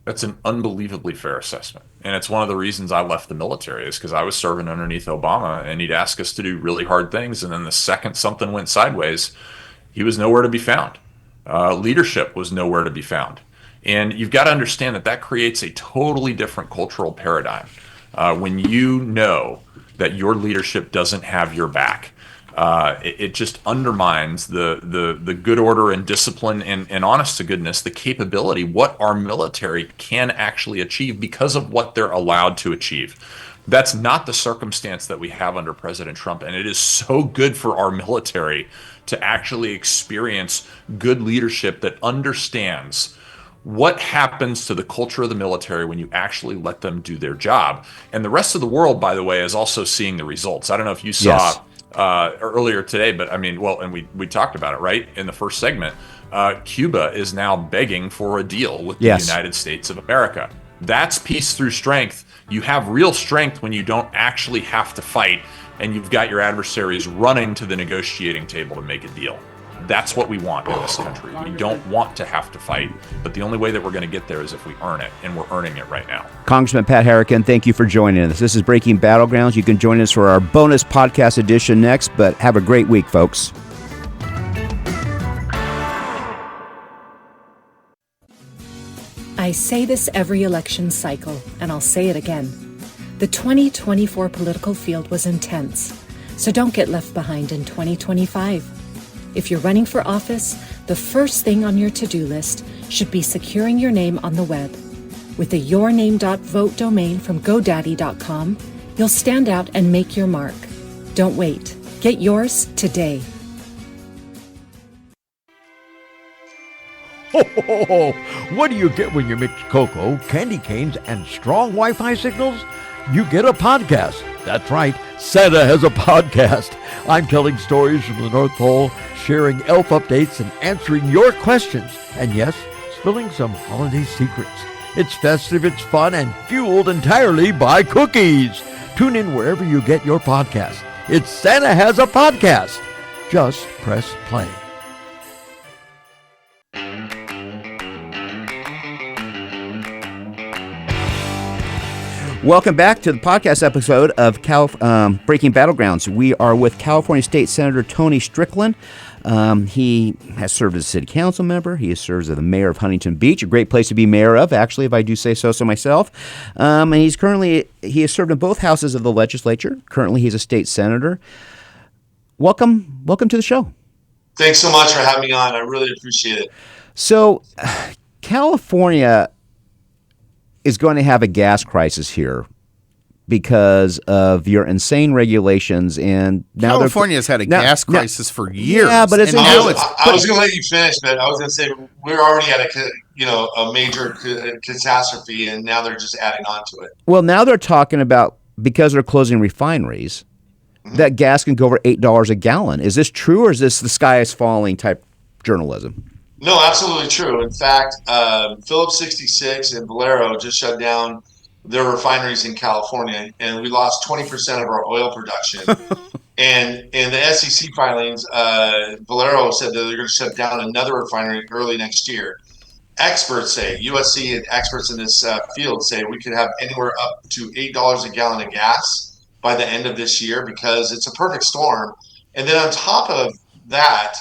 That's an unbelievably fair assessment. And it's one of the reasons I left the military is because I was serving underneath Obama and he'd ask us to do really hard things. And then the second something went sideways, he was nowhere to be found. Leadership was nowhere to be found. And you've got to understand that that creates a totally different cultural paradigm. When you know that your leadership doesn't have your back, it just undermines the good order and discipline and honest to goodness, the capability, what our military can actually achieve because of what they're allowed to achieve. That's not the circumstance that we have under President Trump. And it is so good for our military to actually experience good leadership that understands what happens to the culture of the military when you actually let them do their job. And the rest of the world, by the way, is also seeing the results. I don't know if you saw earlier today, but I mean, well, and we talked about it, right? In the first segment, Cuba is now begging for a deal with the United States of America. That's peace through strength. You have real strength when you don't actually have to fight and you've got your adversaries running to the negotiating table to make a deal. That's what we want in this country. We don't want to have to fight, but the only way that we're going to get there is if we earn it, and we're earning it right now. Congressman Pat Harrigan, thank you for joining us. This is Breaking Battlegrounds. You can join us for our bonus podcast edition next, but have a great week, folks. I say this every election cycle, and I'll say it again. The 2024 political field was intense, so don't get left behind in 2025. If you're running for office, the first thing on your to-do list should be securing your name on the web. With the yourname.vote domain from GoDaddy.com, you'll stand out and make your mark. Don't wait. Get yours today. Ho! What do you get when you mix cocoa, candy canes, and strong Wi-Fi signals? You get a podcast. That's right, Santa has a podcast. I'm telling stories from the North Pole, sharing elf updates, and answering your questions. And yes, spilling some holiday secrets. It's festive, it's fun, and fueled entirely by cookies. Tune in wherever you get your podcast. It's Santa has a podcast. Just press play. Welcome back to the podcast episode of Breaking Battlegrounds. We are with California State Senator Tony Strickland. He has served as a city council member. He has served as the mayor of Huntington Beach, a great place to be mayor of, actually, if I do say so myself. And he has served in both houses of the legislature. Currently, he's a state senator. Welcome to the show. Thanks so much for having me on. I really appreciate it. So, California is going to have a gas crisis here because of your insane regulations, and now California's had a gas crisis for years. Yeah, but it's I was going to let you finish, but I was going to say we're already at a major catastrophe, and now they're just adding on to it. Well, now they're talking about, because they're closing refineries, that gas can go over $8 a gallon. Is this true, or is this the sky is falling type journalism? No, absolutely true. In fact, Phillips 66 and Valero just shut down their refineries in California, and we lost 20% of our oil production. And in the SEC filings, Valero said that they're going to shut down another refinery early next year. Experts say, USC and experts in this field say we could have anywhere up to $8 a gallon of gas by the end of this year because it's a perfect storm. And then on top of that,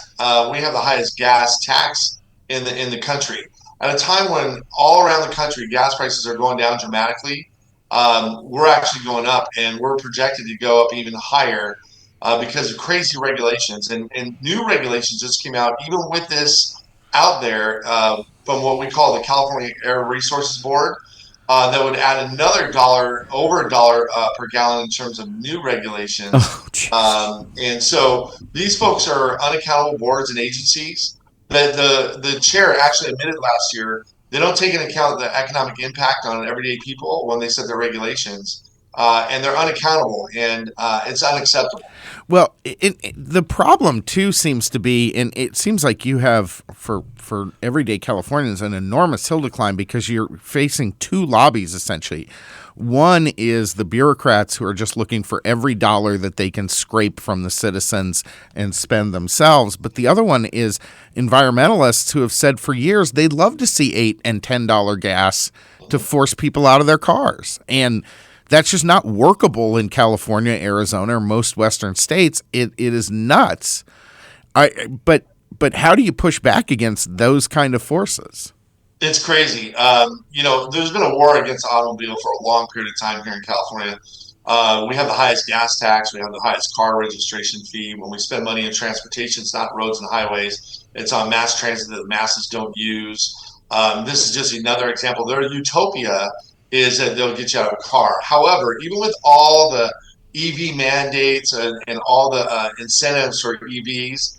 we have the highest gas tax in the country. At a time when all around the country gas prices are going down dramatically, we're actually going up, and we're projected to go up even higher because of crazy regulations. And new regulations just came out, even with this out there, from what we call the California Air Resources Board, that would add another over $1 per gallon in terms of new regulations. And so these folks are unaccountable boards and agencies that the chair actually admitted last year they don't take into account the economic impact on everyday people when they set their regulations. and they're unaccountable, and it's unacceptable. Well, the problem too seems to be, and it seems like you have for everyday Californians an enormous hill to climb because you're facing two lobbies essentially. One is the bureaucrats who are just looking for every dollar that they can scrape from the citizens and spend themselves. But the other one is environmentalists who have said for years they'd love to see $8 and $10 gas to force people out of their cars. And that's just not workable in California, Arizona, or most Western states. It is nuts. But how do you push back against those kind of forces? It's crazy. There's been a war against the automobile for a long period of time here in California. We have the highest gas tax. We have the highest car registration fee. When we spend money in transportation, it's not roads and highways. It's on mass transit that the masses don't use. This is just another example. Their utopia is that they'll get you out of a car. However, even with all the EV mandates and all the incentives for EVs,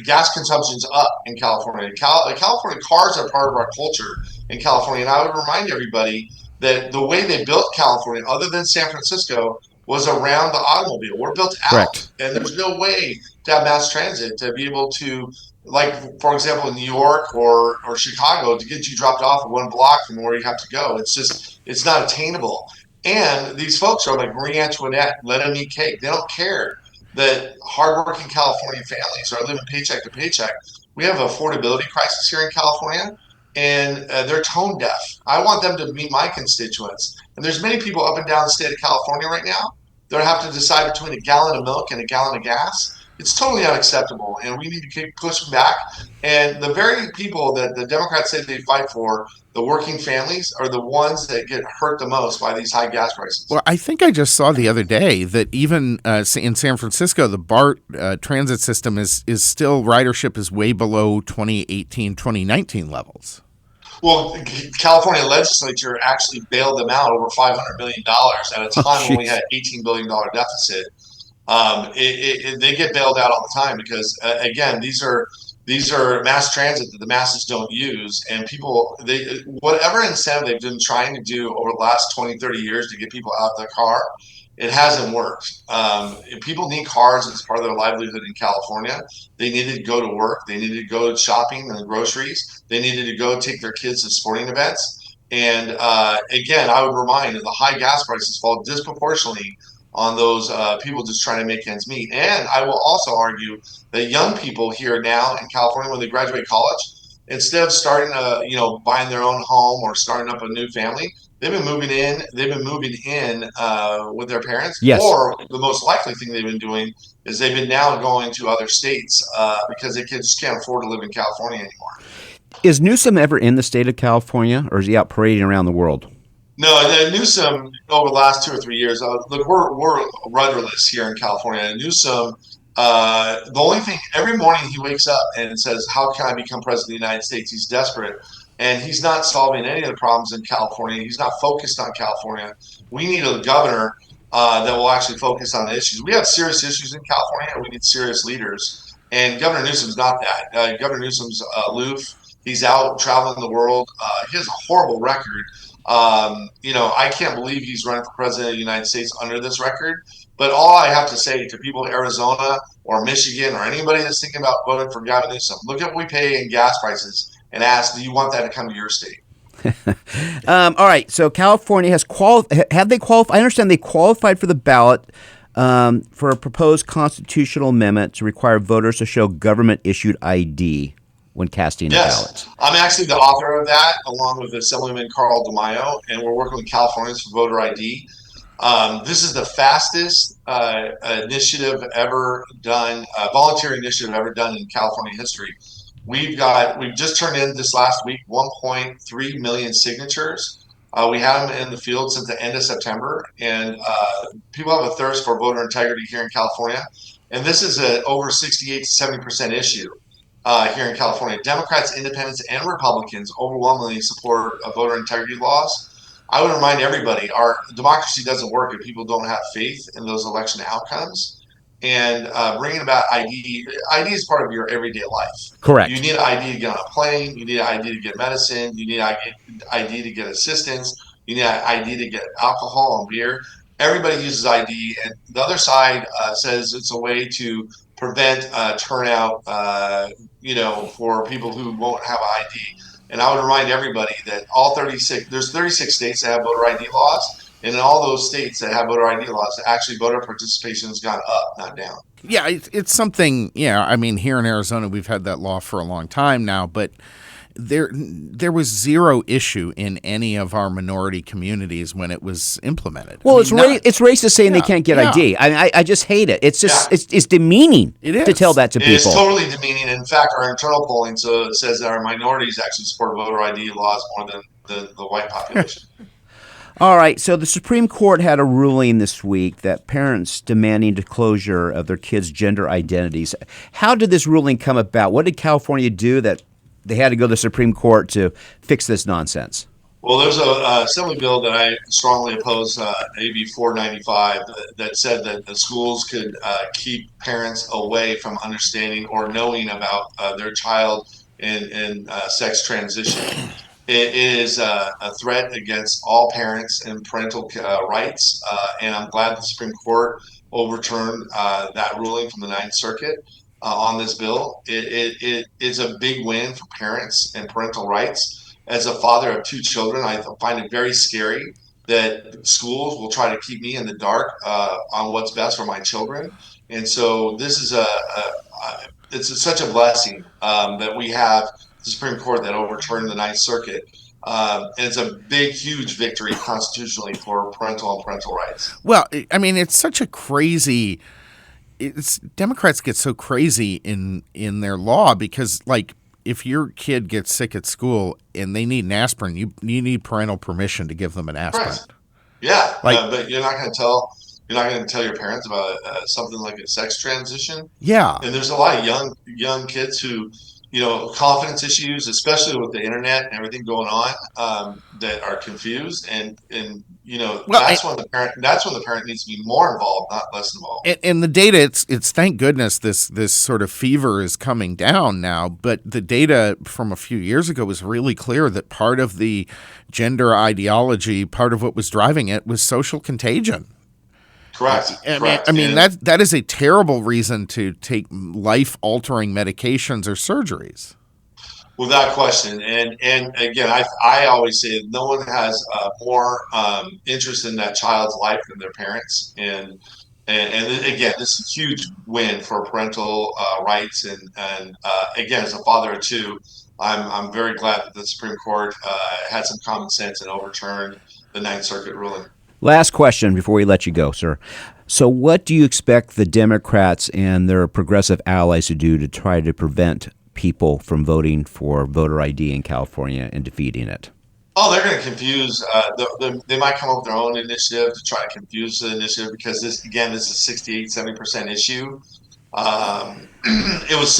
gas consumption's up in California. California cars are part of our culture in California. And I would remind everybody that the way they built California, other than San Francisco, was around the automobile. We're built out. Correct. And there's no way to have mass transit to be able to, like, for example, in New York or Chicago, to get you dropped off at one block from where you have to go. It's not attainable. And these folks are like Marie Antoinette, let them eat cake. They don't care that hardworking California families are living paycheck to paycheck. We have an affordability crisis here in California, and they're tone deaf. I want them to meet my constituents. And there's many people up and down the state of California right now that have to decide between a gallon of milk and a gallon of gas. It's totally unacceptable, and we need to keep pushing back. And the very people that the Democrats say they fight for, the working families, are the ones that get hurt the most by these high gas prices. Well, I think I just saw the other day that even in San Francisco, the BART transit system is still, ridership is way below 2018, 2019 levels. Well, California legislature actually bailed them out over $500 million at a time when we had $18 billion deficit. They get bailed out all the time because, again, these are mass transit that the masses don't use, and whatever incentive they've been trying to do over the last 20, 30 years to get people out of their car, it hasn't worked. People need cars as part of their livelihood in California. They needed to go to work. They needed to go shopping and groceries. They needed to go take their kids to sporting events. And again, I would remind that the high gas prices fall disproportionately on those people just trying to make ends meet. And I will also argue that young people here now in California, when they graduate college, instead of starting buying their own home or starting up a new family, they've been moving in with their parents. Yes. Or the most likely thing they've been doing is they've been now going to other states because they just can't afford to live in California anymore. Is Newsom ever in the state of California, or is he out parading around the world? No, Newsom over the last 2 or 3 years. Look, we're rudderless here in California. Newsom, the only thing, every morning he wakes up and says, "How can I become president of the United States?" He's desperate, and he's not solving any of the problems in California. He's not focused on California. We need a governor that will actually focus on the issues. We have serious issues in California, and we need serious leaders. And Governor Newsom's not that. Governor Newsom's aloof. He's out traveling the world. He has a horrible record. I can't believe he's running for president of the United States under this record. But all I have to say to people in Arizona or Michigan or anybody that's thinking about voting for Gavin Newsom, look at what we pay in gas prices and ask, do you want that to come to your state? All right. So California has have they qualified? I understand they qualified for the ballot for a proposed constitutional amendment to require voters to show government-issued ID when casting ballots. I'm actually the author of that, along with Assemblyman Carl DeMaio, and we're working with Californians for voter ID. This is the fastest initiative ever done, volunteer initiative ever done in California history. We've just turned in this last week 1.3 million signatures. We had them in the field since the end of September, and people have a thirst for voter integrity here in California. And this is an over 68 to 70% issue here in California. Democrats, independents, and Republicans overwhelmingly support voter integrity laws. I would remind everybody, our democracy doesn't work if people don't have faith in those election outcomes. And bringing about ID is part of your everyday life. Correct. You need an ID to get on a plane. You need an ID to get medicine. You need ID to get assistance. You need an ID to get alcohol and beer. Everybody uses ID, and the other side says it's a way to prevent turnout, for people who won't have ID. And I would remind everybody that there's 36 states that have voter ID laws, and in all those states that have voter ID laws, actually voter participation has gone up, not down. Yeah, it's something. Yeah, I mean, here in Arizona, we've had that law for a long time now, but there was zero issue in any of our minority communities when it was implemented. Well, it's racist saying they can't get ID. I just hate it. It's just it's demeaning to tell that to people. It's totally demeaning. In fact, our internal polling says that our minorities actually support voter ID laws more than the white population. All right, so the Supreme Court had a ruling this week that parents demanding disclosure of their kids' gender identities. How did this ruling come about? What did California do that they had to go to the Supreme Court to fix this nonsense? Well, there's a assembly bill that I strongly oppose, AB 495, that said that the schools could keep parents away from understanding or knowing about their child in sex transition. It is a threat against all parents and parental rights, and I'm glad the Supreme Court overturned that ruling from the Ninth Circuit on this bill. It is a big win for parents and parental rights. As a father of two children, I find it very scary that schools will try to keep me in the dark on what's best for my children. And so this is it's such a blessing that we have the Supreme Court that overturned the Ninth Circuit. And it's a big, huge victory constitutionally for parental rights. Well, I mean, it's such a crazy. Democrats get so crazy in their law because, like, if your kid gets sick at school and they need an aspirin, you need parental permission to give them an aspirin. Right. Yeah, but you're not going to tell your parents about something like a sex transition. Yeah, and there's a lot of young kids who, confidence issues, especially with the internet and everything going on, that are confused, and that's when the parent needs to be more involved, not less involved. And the data, it's thank goodness this sort of fever is coming down now, but the data from a few years ago was really clear that part of the gender ideology, part of what was driving it was social contagion. Correct. I mean that is a terrible reason to take life-altering medications or surgeries. Without question. And again, I always say no one has more interest in that child's life than their parents. And again, this is a huge win for parental rights. And again, as a father of two, I'm very glad that the Supreme Court had some common sense and overturned the Ninth Circuit ruling. Last question before we let you go, sir. So what do you expect the Democrats and their progressive allies to do to try to prevent people from voting for voter ID in California and defeating it? Oh, they're going to confuse. They might come up with their own initiative to try to confuse the initiative because this is a 68-70% issue. It was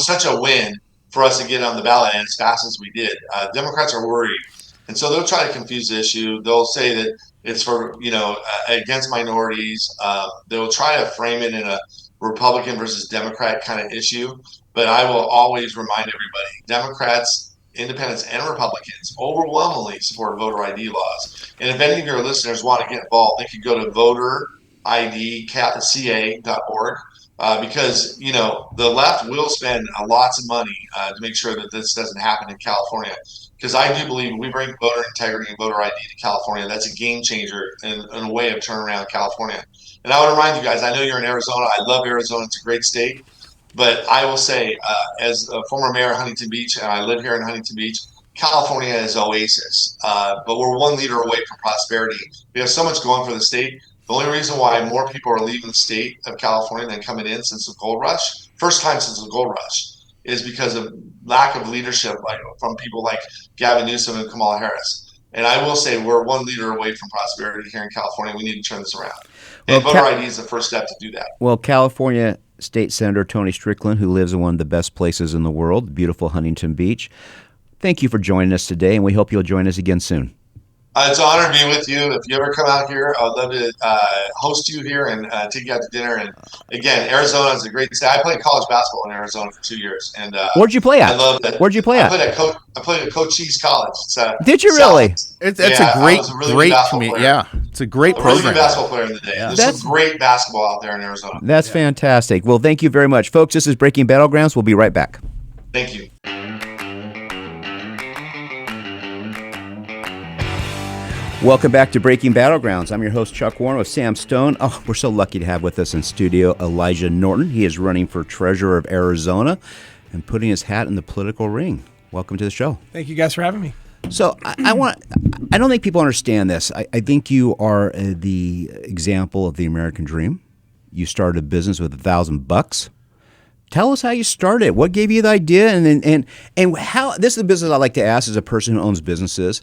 such a win for us to get on the ballot and as fast as we did. Democrats are worried. And so they'll try to confuse the issue. They'll say that it's for, against minorities. They'll try to frame it in a Republican versus Democrat kind of issue. But I will always remind everybody, Democrats, independents, and Republicans overwhelmingly support voter ID laws. And if any of your listeners want to get involved, they can go to voteridca.org. Because the left will spend lots of money to make sure that this doesn't happen in California. Because I do believe we bring voter integrity and voter ID to California, that's a game changer and a way of turning around California. And I would remind you guys, I know you're in Arizona. I love Arizona. It's a great state. But I will say, as a former mayor of Huntington Beach, and I live here in Huntington Beach, California is oasis. But we're one leader away from prosperity. We have so much going for the state. The only reason why more people are leaving the state of California than coming in since the gold rush, first time since the gold rush, is because of lack of leadership from people like Gavin Newsom and Kamala Harris. And I will say we're one leader away from prosperity here in California. We need to turn this around. And voter ID is the first step to do that. Well, California State Senator Tony Strickland, who lives in one of the best places in the world, beautiful Huntington Beach, thank you for joining us today, and we hope you'll join us again soon. It's an honor to be with you. If you ever come out here, I'd love to host you here and take you out to dinner. And again, Arizona is a great state. I played college basketball in Arizona for 2 years, and Where'd you play I at? love it. Where'd you play I at? played at I played at Cochise College. It's Did you really? It's Yeah, a I great, was a really good great basketball community. player. Yeah, it's a great a really program. good basketball player in the day. There's That's- some great basketball out there in Arizona. That's fantastic. Well, thank you very much. Folks, this is Breaking Battlegrounds. We'll be right back. Thank you. Welcome back to Breaking Battlegrounds. I'm your host, Chuck Warren, with Sam Stone. Oh, we're so lucky to have with us in studio Elijah Norton. He is running for treasurer of Arizona and putting his hat in the political ring. Welcome to the show. Thank you guys for having me. So I don't think people understand this. I think you are the example of the American dream. You started a business with $1,000. Tell us how you started. What gave you the idea, and how? This is the business I like to ask as a person who owns businesses.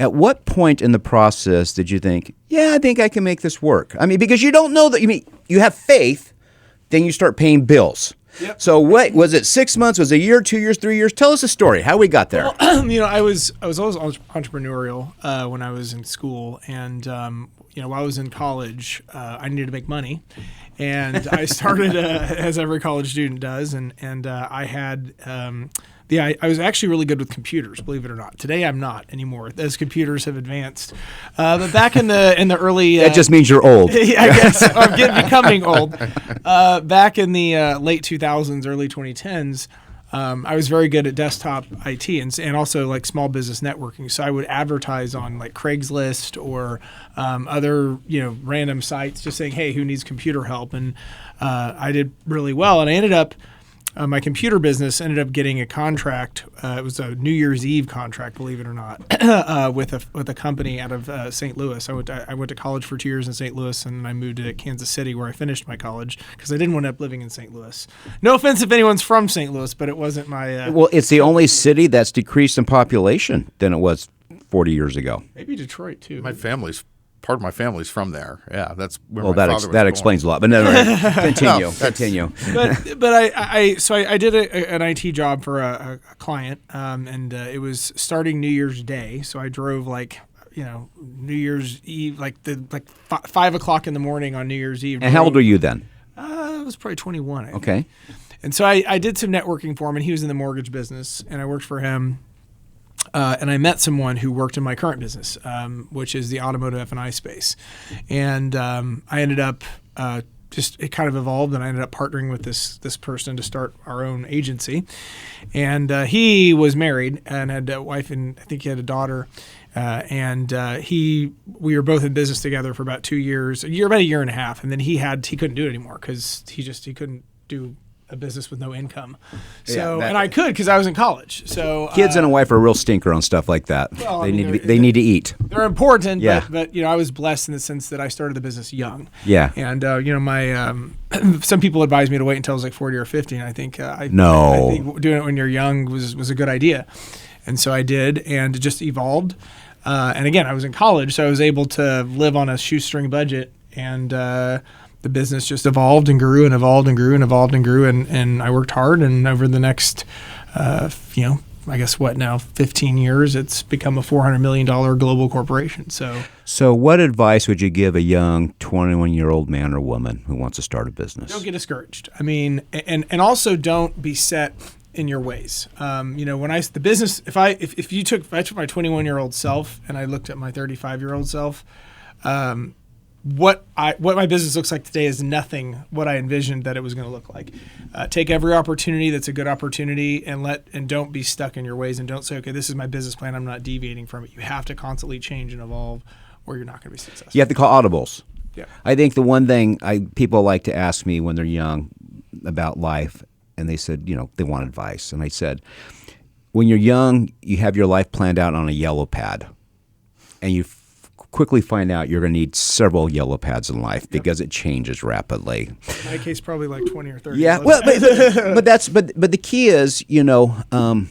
At what point in the process did you think, yeah, I think I can make this work? I mean, because you don't know that. You have faith, then you start paying bills. Yep. So what was it? 6 months? Was it a year? 2 years? 3 years? Tell us the story. How we got there. Well, I was always entrepreneurial when I was in school, and while I was in college, I needed to make money, and I started as every college student does, and I had. I was actually really good with computers, believe it or not. Today I'm not anymore, as computers have advanced. But back in the early, that just means you're old. I guess I'm becoming old. Back in the late 2000s, early 2010s, I was very good at desktop IT and also like small business networking. So I would advertise on like Craigslist or other random sites, just saying, hey, who needs computer help? And I did really well, and I ended up. My computer business ended up getting a contract. It was a New Year's Eve contract, believe it or not, with a company out of St. Louis. I went to college for 2 years in St. Louis, and I moved to Kansas City, where I finished my college because I didn't want to end up living in St. Louis. No offense if anyone's from St. Louis, but it wasn't my. Well, it's the only city that's decreased in population than it was 40 years ago. Maybe Detroit too. Part of my family's from there. Yeah, that's where well, my father was born. explains a lot. But no, continue. But I did an IT job for a client, and it was starting New Year's Day. So I drove New Year's Eve, like 5 o'clock in the morning on New Year's Eve. And how old were you then? I was probably 21. I think. Okay. And so I did some networking for him, and he was in the mortgage business, and I worked for him. And I met someone who worked in my current business, which is the automotive F&I space. And I ended up it kind of evolved, and I ended up partnering with this person to start our own agency. And he was married and had a wife, and I think he had a daughter. We were both in business together for about 2 years, about a year and a half. And then he couldn't do it anymore because he couldn't do a business with no income. So, and I could because I was in college. So kids and a wife are a real stinker on stuff like that. Well, they need to eat. They're important, yeah. but I was blessed in the sense that I started the business young. Yeah. And my some people advised me to wait until I was like 40 or 50, and I think I think doing it when you're young was a good idea. And so I did, and it just evolved. And again, I was in college, so I was able to live on a shoestring budget, and the business just evolved and grew and evolved and grew and evolved and grew, and I worked hard, and over the next, I guess 15 years, it's become a $400 million global corporation. So what advice would you give a young 21-year-old man or woman who wants to start a business? Don't get discouraged. I mean, and also don't be set in your ways. If I took my 21-year-old self and I looked at my 35-year-old self, what my business looks like today is nothing what I envisioned that it was going to look like. Take every opportunity that's a good opportunity, and don't be stuck in your ways, and don't say, okay, this is my business plan, I'm not deviating from it. You have to constantly change and evolve, or you're not going to be successful. You have to call audibles. Yeah. I think the one thing people like to ask me when they're young about life, and they said, they want advice. And I said, when you're young, you have your life planned out on a yellow pad, and you quickly find out you're going to need several yellow pads in life because it changes rapidly. In my case, probably like 20 or 30. Yeah, well, but the key is, I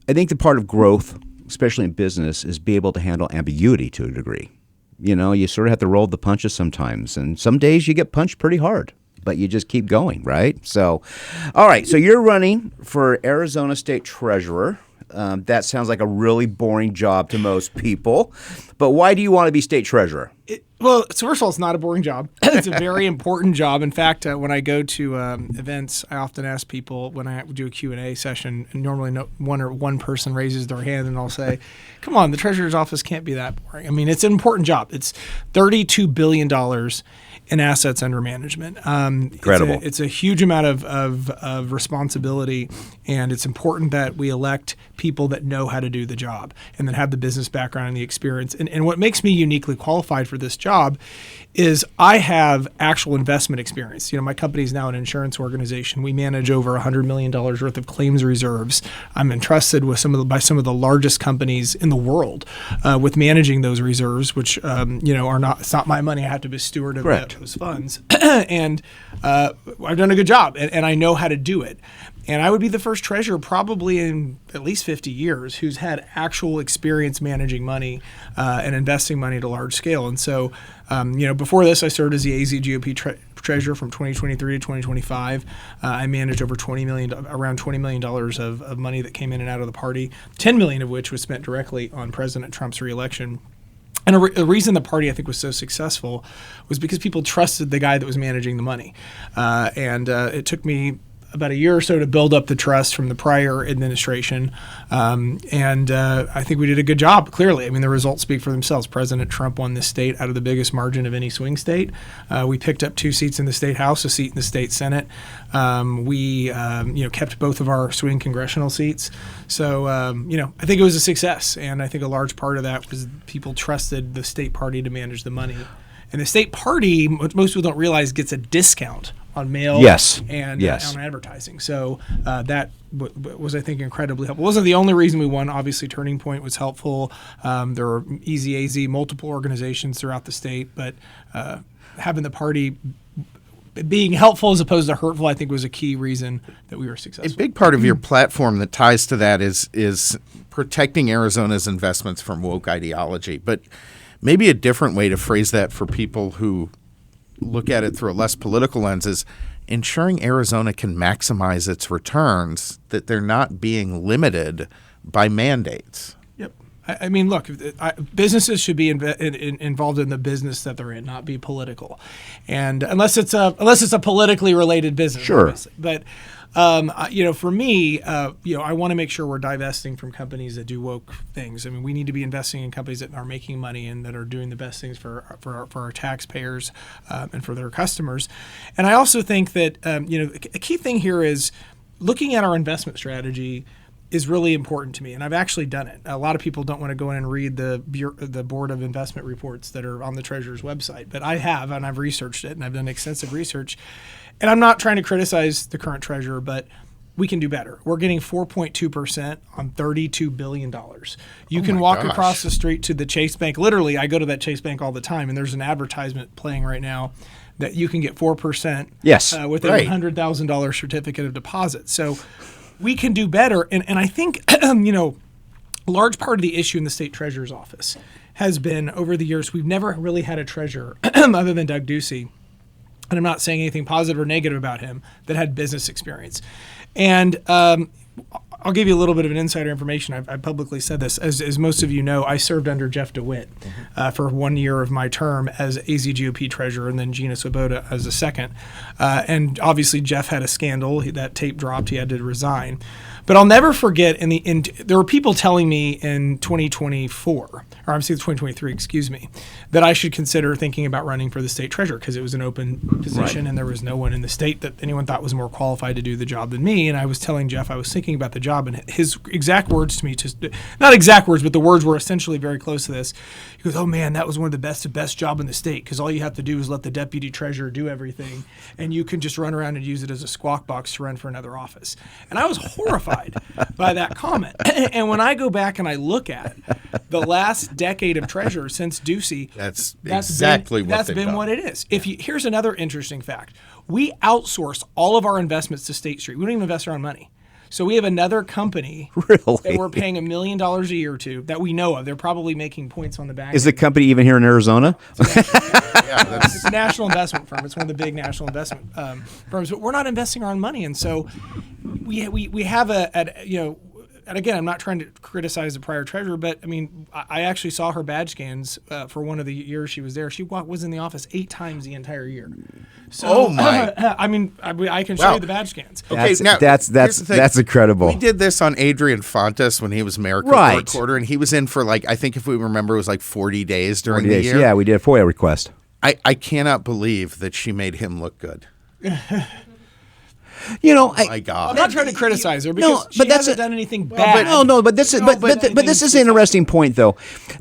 think the part of growth, especially in business, is be able to handle ambiguity to a degree. You sort of have to roll the punches sometimes, and some days you get punched pretty hard, but you just keep going, right? So, all right, so you're running for Arizona State Treasurer. That sounds like a really boring job to most people. But why do you want to be state treasurer? Well, so first of all, it's not a boring job. It's a very important job. In fact, when I go to events, I often ask people when I do a Q&A session, and normally one person raises their hand, and I'll say, come on, the treasurer's office can't be that boring. I mean, it's an important job. It's $32 billion in assets under management. Incredible. It's a huge amount of responsibility, and it's important that we elect people that know how to do the job and that have the business background and the experience. And what makes me uniquely qualified for this job is I have actual investment experience. You know, my company is now an insurance organization. We manage over $100 million worth of claims reserves. I'm entrusted with by some of the largest companies in the world with managing those reserves, which it's not my money. I have to be a steward of those funds. And I've done a good job, and I know how to do it. And I would be the first treasurer probably in at least 50 years who's had actual experience managing money and investing money at a large scale. And so, before this, I served as the AZ GOP treasurer from 2023 to 2025. I managed over around $20 million of money that came in and out of the party, $10 million of which was spent directly on President Trump's reelection. And a reason the party, I think, was so successful was because people trusted the guy that was managing the money. And it took me about a year or so to build up the trust from the prior administration. And I think we did a good job, clearly. I mean, the results speak for themselves. President Trump won this state out of the biggest margin of any swing state. We picked up 2 seats in the state House, a seat in the state Senate. We kept both of our swing congressional seats. So, I think it was a success. And I think a large part of that was people trusted the state party to manage the money. And the state party, what most people don't realize, gets a discount on mail and on advertising. So that was, I think, incredibly helpful. It wasn't the only reason we won. Obviously, Turning Point was helpful. There were Easy AZ, multiple organizations throughout the state. But having the party being helpful as opposed to hurtful, I think, was a key reason that we were successful. A big part of your platform that ties to that is protecting Arizona's investments from woke ideology. But maybe a different way to phrase that for people who look at it through a less political lens is ensuring Arizona can maximize its returns, that they're not being limited by mandates. Yep. I mean, look, businesses should be involved in the business that they're in, not be political, and unless it's a politically related business. Sure. Obviously. But for me, I want to make sure we're divesting from companies that do woke things. I mean, we need to be investing in companies that are making money and that are doing the best things for our taxpayers and for their customers. And I also think that a key thing here is looking at our investment strategy is really important to me, and I've actually done it. A lot of people don't want to go in and read the Board of Investment reports that are on the Treasurer's website, but I have, and I've researched it, and I've done extensive research. And I'm not trying to criticize the current treasurer, but we can do better. We're getting 4.2% on $32 billion. You can walk across the street to the Chase Bank. Literally, I go to that Chase Bank all the time, and there's an advertisement playing right now that you can get 4% with a $100,000 certificate of deposit. So we can do better. And I think, a large part of the issue in the state treasurer's office has been over the years, we've never really had a treasurer other than Doug Ducey, and I'm not saying anything positive or negative about him, that had business experience. And I'll give you a little bit of an insider information. I've publicly said this. As most of you know, I served under Jeff DeWitt for 1 year of my term as AZGOP treasurer, and then Gina Swoboda as a second. And obviously, Jeff had a scandal. That tape dropped. He had to resign. But I'll never forget, there were people telling me in 2023, that I should consider thinking about running for the state treasurer because it was an open position and there was no one in the state that anyone thought was more qualified to do the job than me. And I was telling Jeff I was thinking about the job, and his exact words to me, not exact words, but the words were essentially very close to this. He goes, "Oh man, that was one of the best job in the state because all you have to do is let the deputy treasurer do everything, and you can just run around and use it as a squawk box to run for another office." And I was horrified by that comment. And when I go back and I look at the last decade of treasurer since Ducey, that's been what it is. Here's another interesting fact. We outsource all of our investments to State Street. We don't even invest our own money. So we have another company that we're paying $1 million a year to that we know of. They're probably making points on the back. Is the company even here in Arizona? It's a national investment firm. It's one of the big national investment firms. But we're not investing our own money, and so we have and again, I'm not trying to criticize the prior treasurer, but I mean, I actually saw her badge scans for one of the years she was there. She was in the office 8 times the entire year. So, Oh, my. I mean, I can show you the badge scans. Okay, now, That's here's the thing. that's incredible. We did this on Adrian Fontes when he was mayor Right. for a quarter, and he was in for like, I think if we remember, it was like 40 days during 40 the days. year. Yeah, we did a FOIA request. I cannot believe that she made him look good. You know, My God. I'm not trying to criticize her because she hasn't done anything bad. But this is but this is an interesting point though.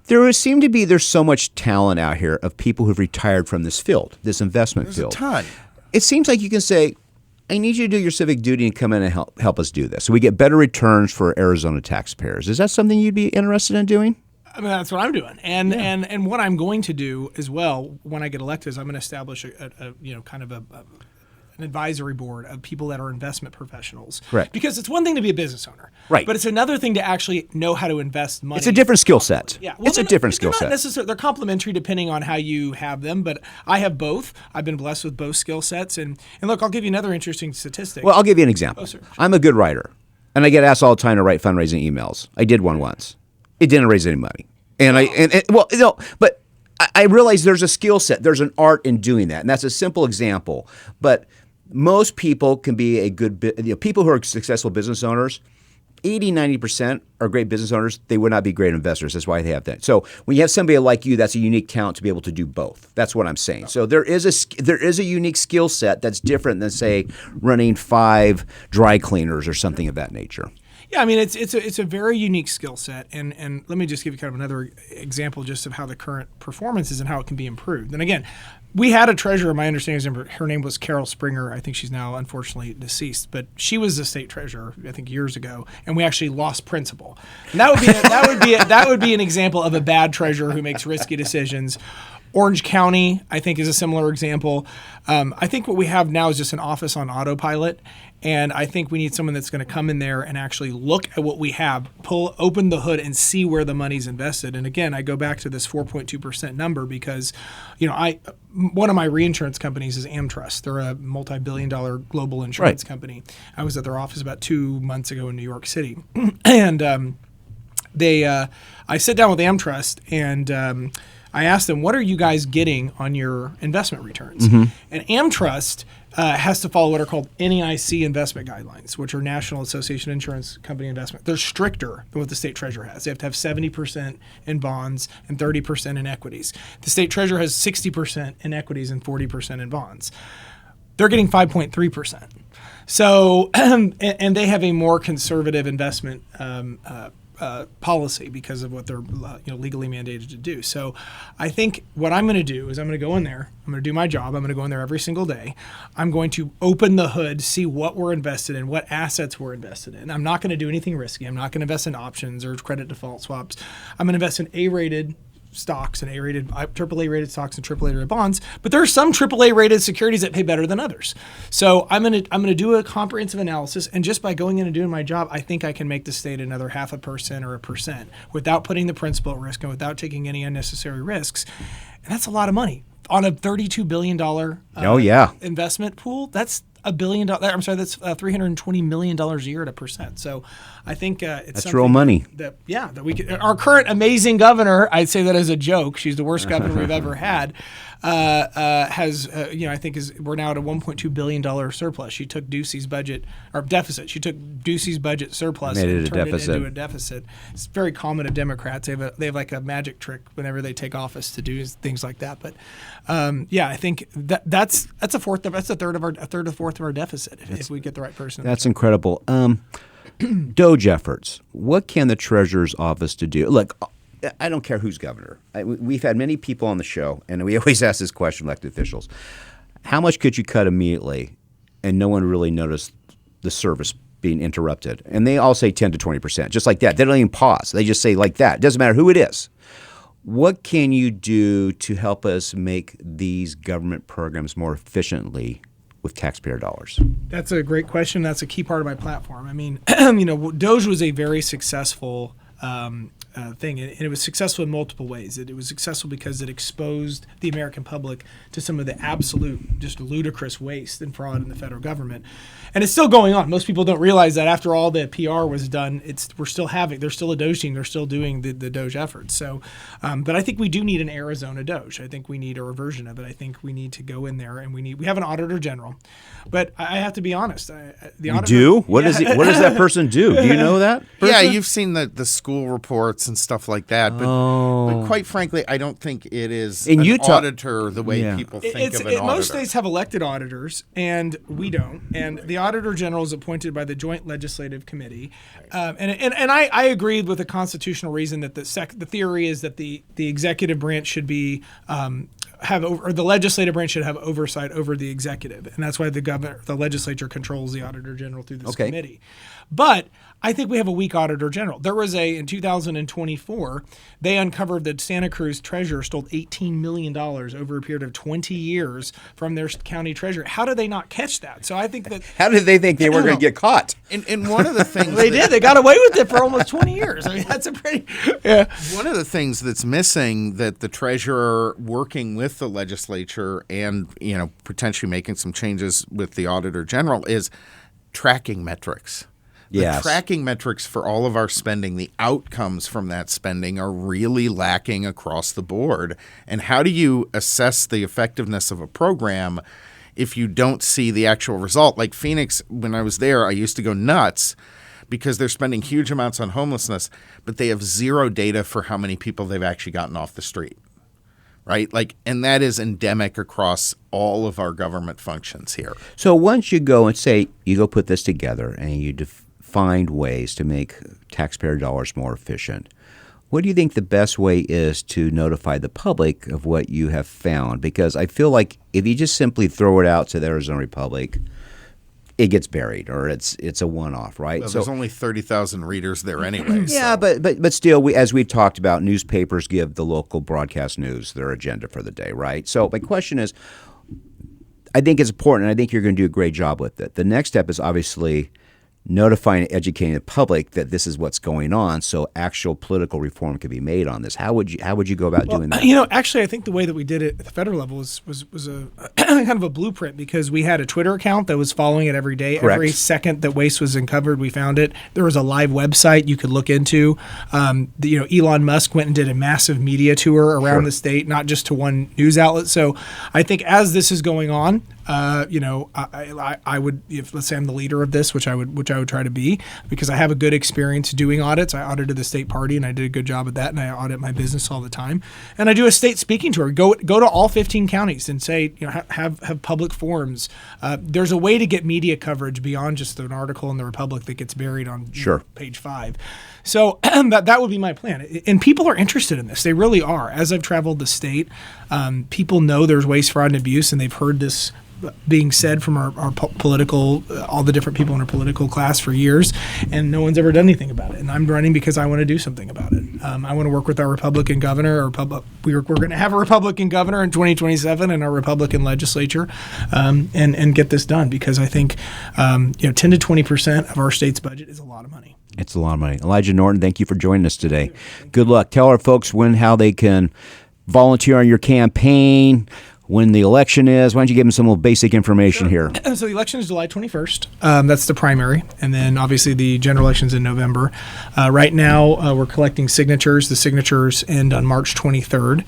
There's so much talent out here of people who've retired from this field, this investment There's field. a ton. It seems like you can say, I need you to do your civic duty and come in and help us do this. So we get better returns for Arizona taxpayers. Is that something you'd be interested in doing? I mean, that's what I'm doing, and what I'm going to do as well when I get elected is I'm going to establish a kind of an advisory board of people that are investment professionals. Right. Because it's one thing to be a business owner. Right. But it's another thing to actually know how to invest money. It's a different skill set. Yeah. It's a different skill set. They're complementary depending on how you have them, but I have both. I've been blessed with both skill sets. And look, I'll give you another interesting statistic. Well, I'll give you an example. Oh, sure. I'm a good writer, and I get asked all the time to write fundraising emails. I did one once. It didn't raise any money. But I realize there's a skill set. There's an art in doing that, and that's a simple example. But most people can be a good people who are successful business owners. 80-90% are great business owners. They would not be great investors. That's why they have that. So when you have somebody like you, that's a unique talent to be able to do both. That's what I'm saying. So there is a unique skill set that's different than, say, running 5 dry cleaners or something of that nature. Yeah, I mean, it's a very unique skill set, and let me just give you kind of another example just of how the current performance is and how it can be improved. And again, we had a treasurer, my understanding is her name was Carol Springer. I think she's now unfortunately deceased, but she was the state treasurer, I think years ago, and we actually lost principal. And that would be an example of a bad treasurer who makes risky decisions. Orange County, I think, is a similar example. I think what we have now is just an office on autopilot, and I think we need someone that's going to come in there and actually look at what we have, open the hood, and see where the money's invested. And again, I go back to this 4.2% number because, one of my reinsurance companies is AmTrust. They're a multi-billion-dollar global insurance company. I was at their office about 2 months ago in New York City, and I sit down with AmTrust and. I asked them, what are you guys getting on your investment returns? Mm-hmm. And AmTrust has to follow what are called NAIC investment guidelines, which are National Association of Insurance Company Investment. They're stricter than what the state treasurer has. They have to have 70% in bonds and 30% in equities. The state treasurer has 60% in equities and 40% in bonds. They're getting 5.3%. So, and they have a more conservative investment policy because of what they're legally mandated to do. So I think what I'm going to do is I'm going to go in there. I'm going to do my job. I'm going to go in there every single day. I'm going to open the hood, see what we're invested in, what assets we're invested in. I'm not going to do anything risky. I'm not going to invest in options or credit default swaps. I'm going to invest in A-rated stocks and AAA rated stocks and AAA rated bonds, but there are some AAA rated securities that pay better than others. So I'm gonna do a comprehensive analysis, and just by going in and doing my job, I think I can make the state another 0.5% or 1% without putting the principal at risk and without taking any unnecessary risks. And that's a lot of money on a $32 billion investment pool. That's $1 billion. I'm sorry, that's $320 million a year at 1%. So I think it's that's real money. That we could. Our current amazing governor, I'd say that as a joke. She's the worst governor we've ever had. Has I think we're now at a $1.2 billion surplus. She took Ducey's budget or deficit. She took Ducey's budget surplus and turned it into a deficit. It's very common to Democrats. They have like a magic trick whenever they take office to do things like that. But I think that's a third to fourth of our deficit if we get the right person. That's incredible. Doge efforts. What can the treasurer's office do? Look, I don't care who's governor. We've had many people on the show, and we always ask this question, elected officials. How much could you cut immediately and no one really noticed the service being interrupted? And they all say 10 to 20%, just like that. They don't even pause. They just say like that. It doesn't matter who it is. What can you do to help us make these government programs more efficiently with taxpayer dollars? That's a great question. That's a key part of my platform. I mean, Doge was a very successful thing, and it was successful in multiple ways. It was successful because it exposed the American public to some of the absolute, just ludicrous waste and fraud in the federal government, and it's still going on. Most people don't realize that after all the PR was done, they're still a Doge team. They're still doing the Doge efforts. So, but I think we do need an Arizona Doge. I think we need a version of it. I think we need to go in there, and we have an auditor general. But I have to be honest. The auditor, do? What does that person do? Do you know that person? Yeah, you've seen the school reports and stuff like that. But quite frankly, I don't think it is an auditor the way people think of an auditor. Most states have elected auditors, and we don't. And the auditor general is appointed by the Joint Legislative Committee. And I agreed with the constitutional reason that the theory is that the executive branch should be the legislative branch should have oversight over the executive, and that's why the legislature controls the auditor general through this committee. But I think we have a weak auditor general. There was in 2024, they uncovered that Santa Cruz treasurer stole $18 million over a period of 20 years from their county treasurer. How did they not catch that? So I think that. How did they think they were going to get caught? And one of the things they did. They got away with it for almost 20 years. I mean, that's a pretty. Yeah. One of the things that's missing that the treasurer working with the legislature and potentially making some changes with the auditor general is tracking metrics. The tracking metrics for all of our spending, the outcomes from that spending are really lacking across the board. And how do you assess the effectiveness of a program if you don't see the actual result? Like Phoenix, when I was there, I used to go nuts because they're spending huge amounts on homelessness, but they have zero data for how many people they've actually gotten off the street. Right? And that is endemic across all of our government functions here. So once you go and say, you go put this together and you find ways to make taxpayer dollars more efficient, what do you think the best way is to notify the public of what you have found? Because I feel like if you just simply throw it out to the Arizona Republic, it gets buried, or it's a one-off, right? Well, there's only 30,000 readers there anyway. Yeah, so. but still, as we've talked about, newspapers give the local broadcast news their agenda for the day, right? So my question is, I think it's important, and I think you're going to do a great job with it. The next step is obviously notifying and educating the public that this is what's going on, so actual political reform can be made on this. How would you go about doing that? Actually, I think the way that we did it at the federal level was a kind of a blueprint, because we had a Twitter account that was following it every day. Correct. Every second that waste was uncovered, we found it. There was a live website you could look into. Elon Musk went and did a massive media tour around the state, not just to one news outlet. So I think as this is going on, I would, if let's say I'm the leader of this, which I would try to be, because I have a good experience doing audits. I audited the state party, and I did a good job at that, and I audit my business all the time. And I do a state speaking tour. Go to all 15 counties and say, have public forums. There's a way to get media coverage beyond just an article in the Republic that gets buried on page 5. So that would be my plan. And people are interested in this. They really are. As I've traveled the state, people know there's waste, fraud, and abuse, and they've heard this being said from our political, all the different people in our political class for years, and no one's ever done anything about it. And I'm running because I want to do something about it. I want to work with our Republican governor. We're going to have a Republican governor in 2027 and our Republican legislature, and get this done, because I think 10 to 20% of our state's budget is a lot of money. It's a lot of money. Elijah Norton, thank you for joining us today. Good luck. Tell our folks how they can volunteer on your campaign, when the election is. Why don't you give them some little basic information here? So the election is July 21st. That's the primary. And then obviously the general election's in November. Right now, we're collecting signatures. The signatures end on March 23rd.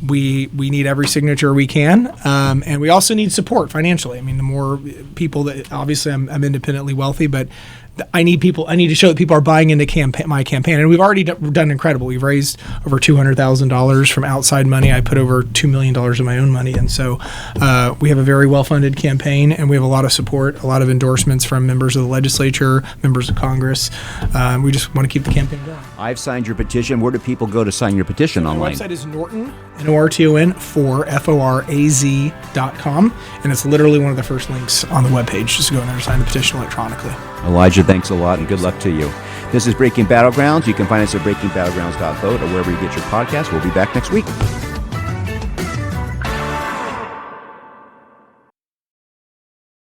We need every signature we can. And we also need support financially. I mean, the more people that, obviously I'm independently wealthy, but I need to show that people are buying into my campaign, and we've already done incredible. We've raised over $200,000 from outside money. I put over $2 million of my own money, and so we have a very well-funded campaign, and we have a lot of support, a lot of endorsements from members of the legislature, members of Congress. We just want to keep the campaign going. I've signed your petition. Where do people go to sign your petition online? My website is Norton, Norton, FORAZ.com, and it's literally one of the first links on the webpage. Just go in there and sign the petition electronically. Elijah, thanks a lot, and good luck to you. This is Breaking Battlegrounds. You can find us at breakingbattlegrounds.vote or wherever you get your podcast. We'll be back next week.